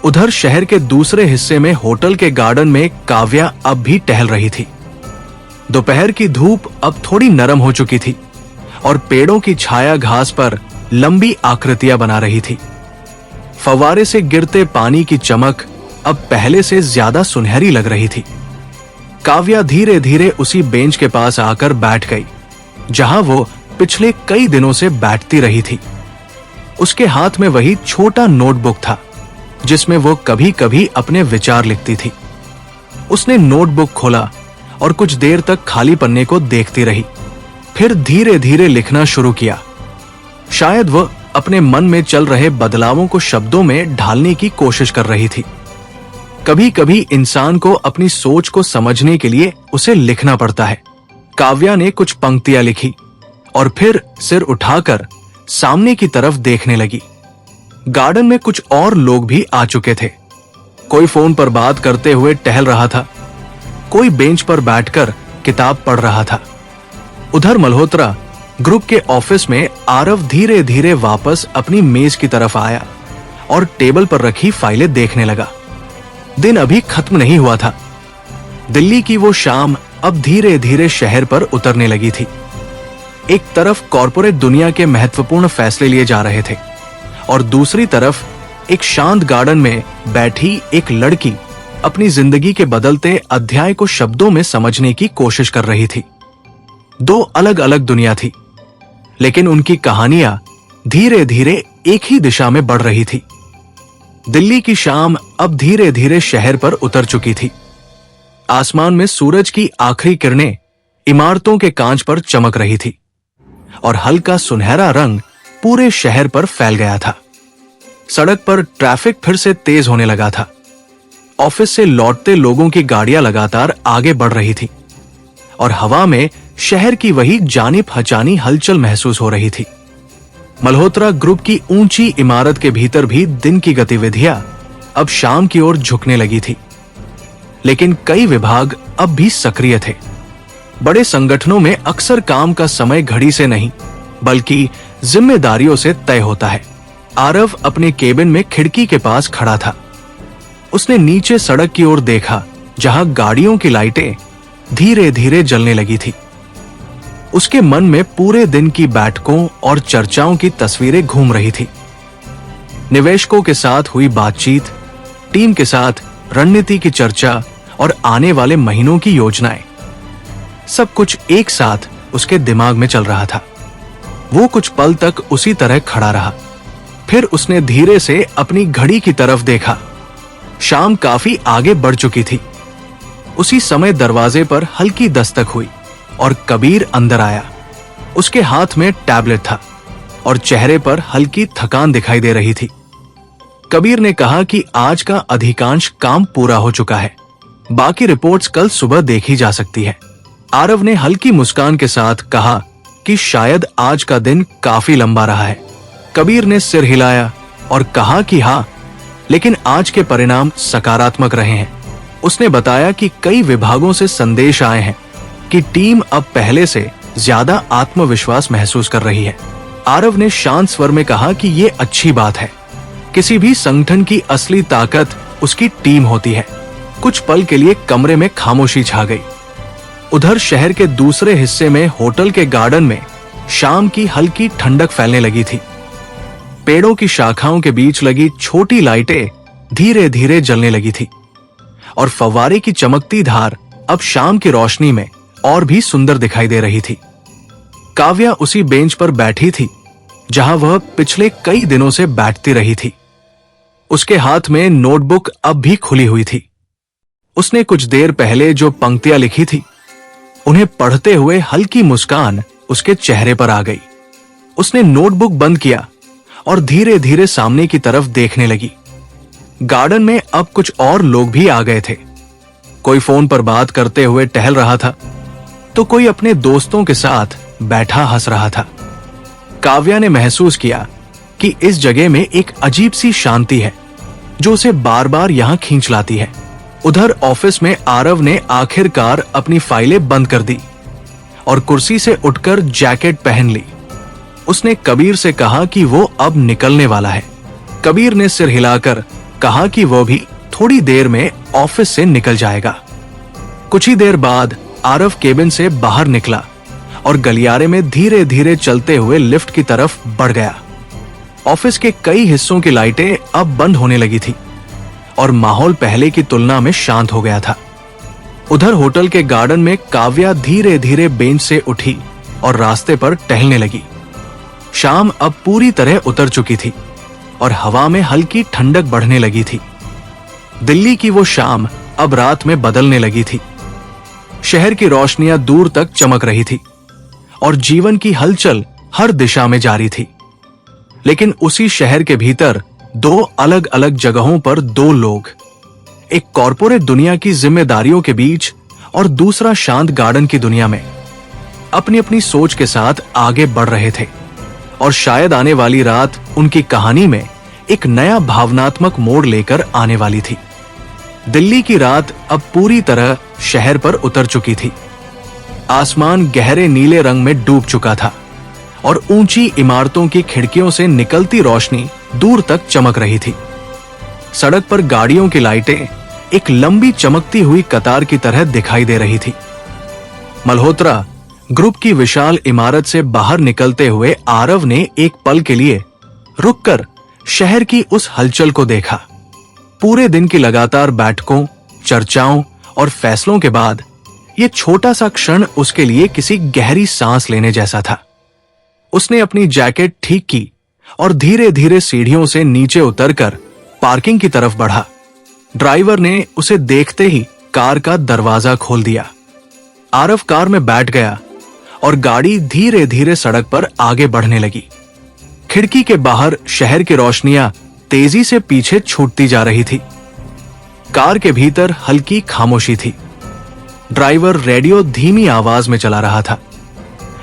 उधर शहर के दूसरे हिस्से में होटल के गार्डन में काव्या अब भी टहल रही थी। दोपहर की धूप अब थोड़ी नरम हो चुकी थी और पेड़ों की छाया घास पर लंबी आकृतियां बना रही थी। फव्वारे से गिरते पानी की चमक अब पहले से ज्यादा सुनहरी लग रही थी। काव्या धीरे धीरे उसी बेंच के पास आकर बैठ गई जहां वो पिछले कई दिनों से बैठती रही थी। उसके हाथ में वही छोटा नोटबुक था जिसमें वो कभी कभी अपने विचार लिखती थी। उसने नोटबुक खोला और कुछ देर तक खाली पन्ने को देखती रही, फिर धीरे धीरे लिखना शुरू किया। शायद वह अपने मन में चल रहे बदलावों को शब्दों में ढालने की कोशिश कर रही थी। कभी कभी इंसान को अपनी सोच को समझने के लिए उसे लिखना पड़ता है। काव्या ने कुछ पंक्तियां लिखी और फिर सिर उठाकर सामने की तरफ देखने लगी। गार्डन में कुछ और लोग भी आ चुके थे। कोई फोन पर बात करते हुए टहल रहा था, कोई बेंच पर बैठकर किताब पढ़ रहा था। उधर मल्होत्रा ग्रुप के ऑफिस में आरव धीरे धीरे वापस अपनी मेज की तरफ आया और टेबल पर रखी फाइलें देखने लगा। दिन अभी खत्म नहीं हुआ था। दिल्ली की वो शाम अब धीरे धीरे शहर पर उतरने लगी थी। एक तरफ कॉर्पोरेट दुनिया के महत्वपूर्ण फैसले लिए जा रहे थे और दूसरी तरफ एक शांत गार्डन में बैठी एक लड़की अपनी जिंदगी के बदलते अध्याय को शब्दों में समझने की कोशिश कर रही थी। दो अलग अलग दुनिया थी, लेकिन उनकी कहानियां धीरे धीरे एक ही दिशा में बढ़ रही थी। दिल्ली की शाम अब धीरे धीरे शहर पर उतर चुकी थी। आसमान में सूरज की आखिरी किरणें इमारतों के कांच पर चमक रही थी और हल्का सुनहरा रंग पूरे शहर पर फैल गया था। सड़क पर ट्रैफिक फिर से तेज होने लगा था। ऑफिस से लौटते लोगों की गाड़ियां लगातार आगे बढ़ रही थी और हवा में शहर की वही जानी पहचानी हलचल महसूस हो रही थी। मल्होत्रा ग्रुप की ऊंची इमारत के भीतर भी दिन की गतिविधियां अब शाम की ओर झुकने लगी थी, लेकिन कई विभाग अब भी सक्रिय थे। बड़े संगठनों में अक्सर काम का समय घड़ी से नहीं बल्कि जिम्मेदारियों से तय होता है। आरव अपने केबिन में खिड़की के पास खड़ा था। उसने नीचे सड़क की ओर देखा जहां गाड़ियों की लाइटें धीरे धीरे जलने लगी थी। उसके मन में पूरे दिन की बैठकों और चर्चाओं की तस्वीरें घूम रही थी। निवेशकों के साथ हुई बातचीत, टीम के साथ रणनीति की चर्चा और आने वाले महीनों की योजनाएं, सब कुछ एक साथ उसके दिमाग में चल रहा था। वो कुछ पल तक उसी तरह खड़ा रहा, फिर उसने धीरे से अपनी घड़ी की तरफ देखा। शाम काफी आगे बढ़ चुकी थी। उसी समय दरवाजे पर हल्की दस्तक हुई और कबीर अंदर आया। उसके हाथ में टैबलेट था और चेहरे पर हल्की थकान दिखाई दे रही थी। कबीर ने कहा कि आज का अधिकांश काम पूरा हो चुका है, बाकी रिपोर्ट्स कल सुबह देखी जा सकती है। आरव ने हल्की मुस्कान के साथ कहा कि शायद आज का दिन काफी लंबा रहा है। कबीर ने सिर हिलाया और कहा कि हाँ, लेकिन आज के परिणाम सकारात्मक रहे हैं। उसने बताया कि कई विभागों से संदेश आए हैं कि टीम अब पहले से ज्यादा आत्मविश्वास महसूस कर रही है। आरव ने शांत स्वर में कहा कि ये अच्छी बात है। किसी भी संगठन की असली ताकत उसकी टीम होती है। कुछ पल के लिए कमरे में खामोशी छा गई। उधर शहर के दूसरे हिस्से में होटल के गार्डन में शाम की हल्की ठंडक फैलने लगी थी। पेड़ों की शाखाओं के बीच लगी छोटी लाइटें धीरे धीरे जलने लगी थी और फव्वारे की चमकती धार अब शाम की रोशनी में और भी सुंदर दिखाई दे रही थी। काव्या उसी बेंच पर बैठी थी जहां वह पिछले कई दिनों से बैठती रही थी। उसके हाथ में नोटबुक अब भी खुली हुई थी। उसने कुछ देर पहले जो पंक्तियां लिखी थी उन्हें पढ़ते हुए हल्की मुस्कान उसके चेहरे पर आ गई। उसने नोटबुक बंद किया और धीरे धीरे सामने की तरफ देखने लगी। गार्डन में अब कुछ और लोग भी आ गए थे। कोई फोन पर बात करते हुए टहल रहा था, तो कोई अपने दोस्तों के साथ बैठा हंस रहा था। काव्या ने महसूस किया कि इस जगह में एक अजीब सी शांति है जो उसे बार बार यहां खींच लाती है। उधर ऑफिस में आरव ने आखिरकार अपनी फाइलें बंद कर दी और कुर्सी से उठकर जैकेट पहन ली। उसने कबीर से कहा कि वो अब निकलने वाला है। कबीर ने सिर हिलाकर कहा कि वो भी थोड़ी देर में ऑफिस से निकल जाएगा। कुछ ही देर बाद आरव केबिन से बाहर निकला और गलियारे में धीरे धीरे चलते हुए लिफ्ट की तरफ बढ़ गया। ऑफिस के कई हिस्सों की लाइटें अब बंद होने लगी थी और माहौल पहले की तुलना में शांत हो गया था। उधर होटल के गार्डन में काव्या धीरे धीरे बेंच से उठी और रास्ते पर टहलने लगी। शाम अब पूरी तरह उतर चुकी थी और हवा में हल्की ठंडक बढ़ने लगी थी। दिल्ली की वो शाम अब रात में बदलने लगी थी। शहर की रोशनियां दूर तक चमक रही थी और जीवन की हलचल हर दिशा में जारी थी। लेकिन उसी शहर के भीतर दो अलग अलग जगहों पर दो लोग, एक कॉरपोरेट दुनिया की जिम्मेदारियों के बीच और दूसरा शांत गार्डन की दुनिया में, अपनी अपनी सोच के साथ आगे बढ़ रहे थे। और शायद आने वाली रात उनकी कहानी में एक नया भावनात्मक मोड़ लेकर आने वाली थी। दिल्ली की रात अब पूरी तरह शहर पर उतर चुकी थी। आसमान गहरे नीले रंग में डूब चुका था और ऊंची इमारतों की खिड़कियों से निकलती रोशनी दूर तक चमक रही थी। सड़क पर गाड़ियों की लाइटें एक लंबी चमकती हुई कतार की तरह दिखाई दे रही थी। मल्होत्रा ग्रुप की विशाल इमारत से बाहर निकलते हुए आरव ने एक पल के लिए रुककर शहर की उस हलचल को देखा। पूरे दिन की लगातार बैठकों, चर्चाओं और फैसलों के बाद यह छोटा सा क्षण उसके लिए किसी गहरी सांस लेने जैसा था। उसने अपनी जैकेट ठीक की और धीरे धीरे सीढ़ियों से नीचे उतरकर पार्किंग की तरफ बढ़ा। ड्राइवर ने उसे देखते ही कार का दरवाजा खोल दिया। आरव कार में बैठ गया और गाड़ी धीरे धीरे सड़क पर आगे बढ़ने लगी। खिड़की के बाहर शहर की रोशनियां तेजी से पीछे छूटती जा रही थी। कार के भीतर हल्की खामोशी थी। ड्राइवर रेडियो धीमी आवाज में चला रहा था,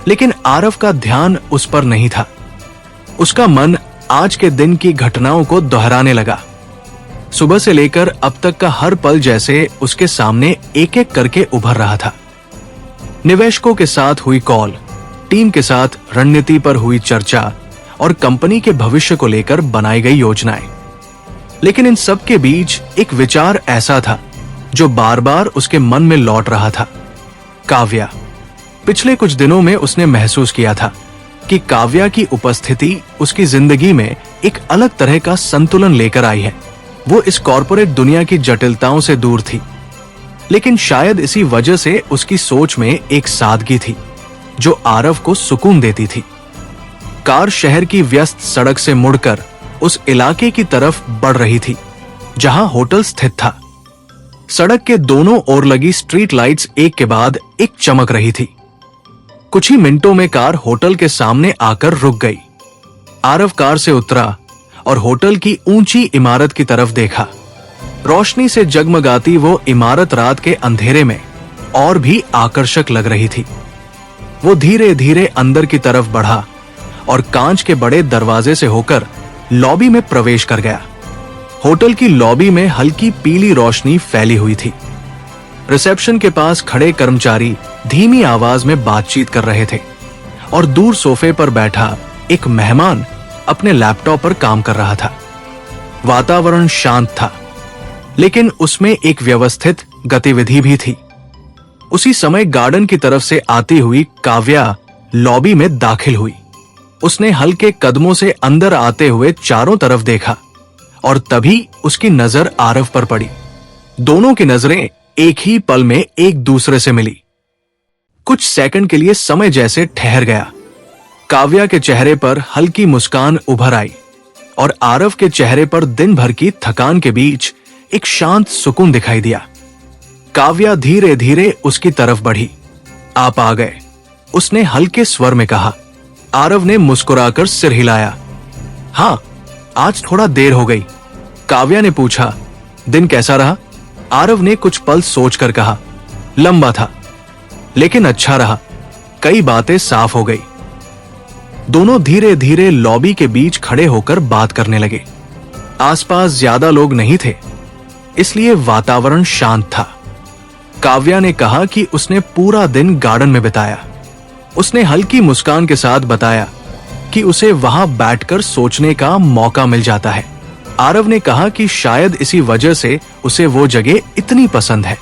लेकिन आरव का ध्यान उस पर नहीं था। उसका मन आज के दिन की घटनाओं को दोहराने लगा। सुबह से लेकर अब तक का हर पल जैसे उसके सामने एक एक करके उभर रहा था। निवेशकों के साथ हुई कॉल, टीम के साथ रणनीति पर हुई चर्चा और कंपनी के भविष्य को लेकर बनाई गई योजनाएं। लेकिन इन सब के बीच एक विचार ऐसा था जो बार बार उसके मन में लौट रहा था, काव्या। पिछले कुछ दिनों में उसने महसूस किया था कि काव्या की उपस्थिति उसकी जिंदगी में एक अलग तरह का संतुलन लेकर आई है। वो इस कॉरपोरेट दुनिया की जटिलताओं से दूर थी, लेकिन शायद इसी वजह से उसकी सोच में एक सादगी थी जो आरव को सुकून देती थी। कार शहर की व्यस्त सड़क से मुड़कर उस इलाके की तरफ बढ़ रही थी जहां होटल स्थित था। सड़क के दोनों ओर लगी स्ट्रीट लाइट्स एक के बाद एक चमक रही थी। कुछ ही मिनटों में कार होटल के सामने आकर रुक गई। आरव कार से उतरा और होटल की ऊंची इमारत की तरफ देखा। रोशनी से जगमगाती वो इमारत रात के अंधेरे में और भी आकर्षक लग रही थी। वो धीरे धीरे अंदर की तरफ बढ़ा और कांच के बड़े दरवाजे से होकर लॉबी में प्रवेश कर गया। होटल की लॉबी में हल्की पीली रोशनी फैली हुई थी। रिसेप्शन के पास खड़े कर्मचारी धीमी आवाज में बातचीत कर रहे थे और दूर सोफे पर बैठा एक मेहमान अपने लैपटॉप पर काम कर रहा था। वातावरण शांत था, लेकिन उसमें एक व्यवस्थित गतिविधि भी थी। उसी समय गार्डन की तरफ से आती हुई काव्या लॉबी में दाखिल हुई। उसने हल्के कदमों से अंदर आते हुए चारों तरफ देखा और तभी उसकी नजर आरव पर पड़ी। दोनों की नजरें एक ही पल में एक दूसरे से मिली। कुछ सेकंड के लिए समय जैसे ठहर गया। काव्या के चेहरे पर हल्की मुस्कान उभर आई और आरव के चेहरे पर दिन भर की थकान के बीच एक शांत सुकून दिखाई दिया। काव्या धीरे धीरे उसकी तरफ बढ़ी। आप आ गए, उसने हल्के स्वर में कहा। आरव ने मुस्कुराकर सिर हिलाया। हाँ, आज थोड़ा देर हो गई। काव्या ने पूछा, दिन कैसा रहा? आरव ने कुछ पल सोचकर कहा, लंबा था, लेकिन अच्छा रहा। कई बातें साफ हो गई। दोनों धीरे धीरे लॉबी के बीच खड़े होकर बात करने लगे। आसपास ज्यादा लोग नहीं थे, इसलिए वातावरण शांत था। काव्या ने कहा कि उसने पूरा दिन गार्डन में बिताया। उसने हल्की मुस्कान के साथ बताया कि उसे वहां बैठकर सोचने का मौका मिल जाता है। आरव ने कहा कि शायद इसी वजह से उसे वो जगह इतनी पसंद है।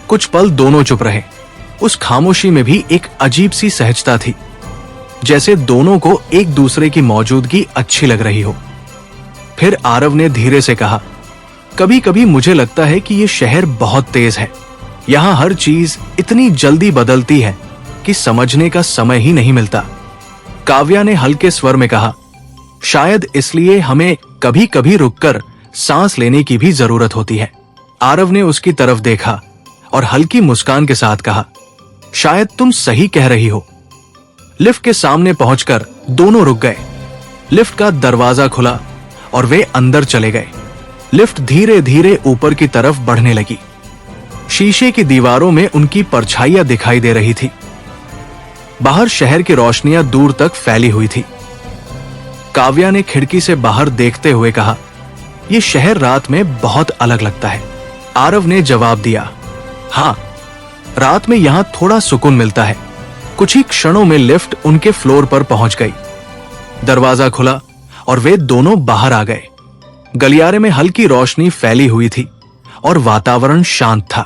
कुछ पल दोनों चुप रहे। उस खामोशी में भी एक अजीब सी सहजता थी, जैसे दोनों को एक दूसरे की मौजूदगी अच्छी लग रही हो। फिर आरव ने धीरे से कहा, कभी कभी मुझे लगता है कि ये शहर बहुत तेज है। यहाँ हर चीज इतनी जल्दी बदलती है कि समझने का समय ही नहीं मिलता। काव्या ने हल्के स्वर में कहा, शायद इसलिए हमें कभी कभी रुककर सांस लेने की भी जरूरत होती है। आरव ने उसकी तरफ देखा और हल्की मुस्कान के साथ कहा, शायद तुम सही कह रही हो। लिफ्ट के सामने पहुंचकर दोनों रुक गए। लिफ्ट का दरवाजा खुला और वे अंदर चले गए। लिफ्ट धीरे धीरे ऊपर की तरफ बढ़ने लगी। शीशे की दीवारों में उनकी परछाइयां दिखाई दे रही थी। बाहर शहर की रोशनियां दूर तक फैली हुई थी। काव्या ने खिड़की से बाहर देखते हुए कहा, यह शहर रात में बहुत अलग लगता है। आरव ने जवाब दिया, हाँ, रात में यहां थोड़ा सुकून मिलता है। कुछ ही क्षणों में लिफ्ट उनके फ्लोर पर पहुंच गई। दरवाजा खुला और वे दोनों बाहर आ गए। गलियारे में हल्की रोशनी फैली हुई थी और वातावरण शांत था।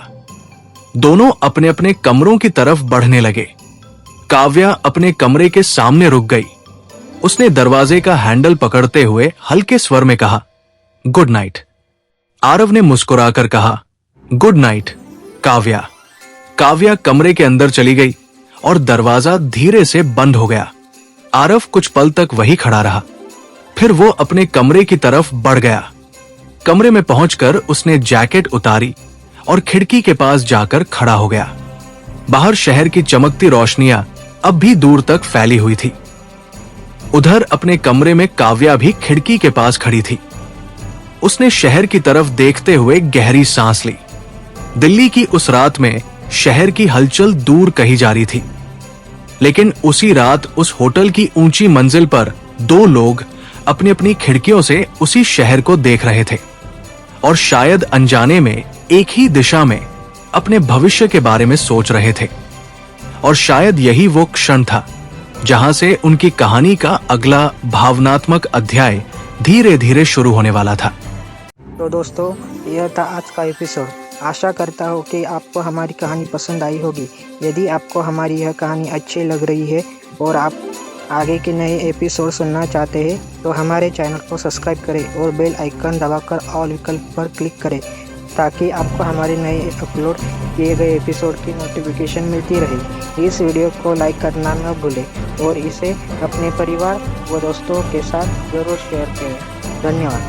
दोनों अपने अपने कमरों की तरफ बढ़ने लगे। काव्या अपने कमरे के सामने रुक गई। उसने दरवाजे का हैंडल पकड़ते हुए हल्के स्वर में कहा, गुड नाइट। आरव ने मुस्कुराकर कहा, गुड नाइट काव्या। काव्या कमरे के अंदर चली गई और दरवाजा धीरे से बंद हो गया। आरव कुछ पल तक वही खड़ा रहा। फिर वो अपने कमरे की तरफ बढ़ गया। कमरे में पहुंचकर उसने जैकेट उतारी और खिड़की के पास जाकर खड़ा हो गया। बाहर शहर की चमकती रोशनियां अब भी दूर तक फैली हुई थी। उधर अपने कमरे में काव्या भी खिड़की के पास खड़ी थी। उसने शहर की तरफ देखते हुए गहरी सांस ली। दिल्ली की उस रात में शहर की हलचल दूर कही जा रही थी, लेकिन उसी रात उस होटल की ऊंची मंजिल पर दो लोग अपनी अपनी खिड़कियों से उसी शहर को देख रहे थे और शायद अनजाने में एक ही दिशा में अपने भविष्य के बारे में सोच रहे थे। और शायद यही वो क्षण था जहां से उनकी कहानी का अगला भावनात्मक अध्याय धीरे धीरे शुरू होने वाला था। तो दोस्तों, यह था आज का एपिसोड। आशा करता हूँ कि आपको हमारी कहानी पसंद आई होगी। यदि आपको हमारी यह कहानी अच्छी लग रही है और आप आगे के नए एपिसोड सुनना चाहते हैं तो हमारे चैनल को सब्सक्राइब करें और बेल आइकन दबाकर ऑल विकल्प पर क्लिक करें, ताकि आपको हमारे नए अपलोड किए गए एपिसोड की नोटिफिकेशन मिलती रहे। इस वीडियो को लाइक करना न भूलें और इसे अपने परिवार व दोस्तों के साथ ज़रूर शेयर करें। धन्यवाद।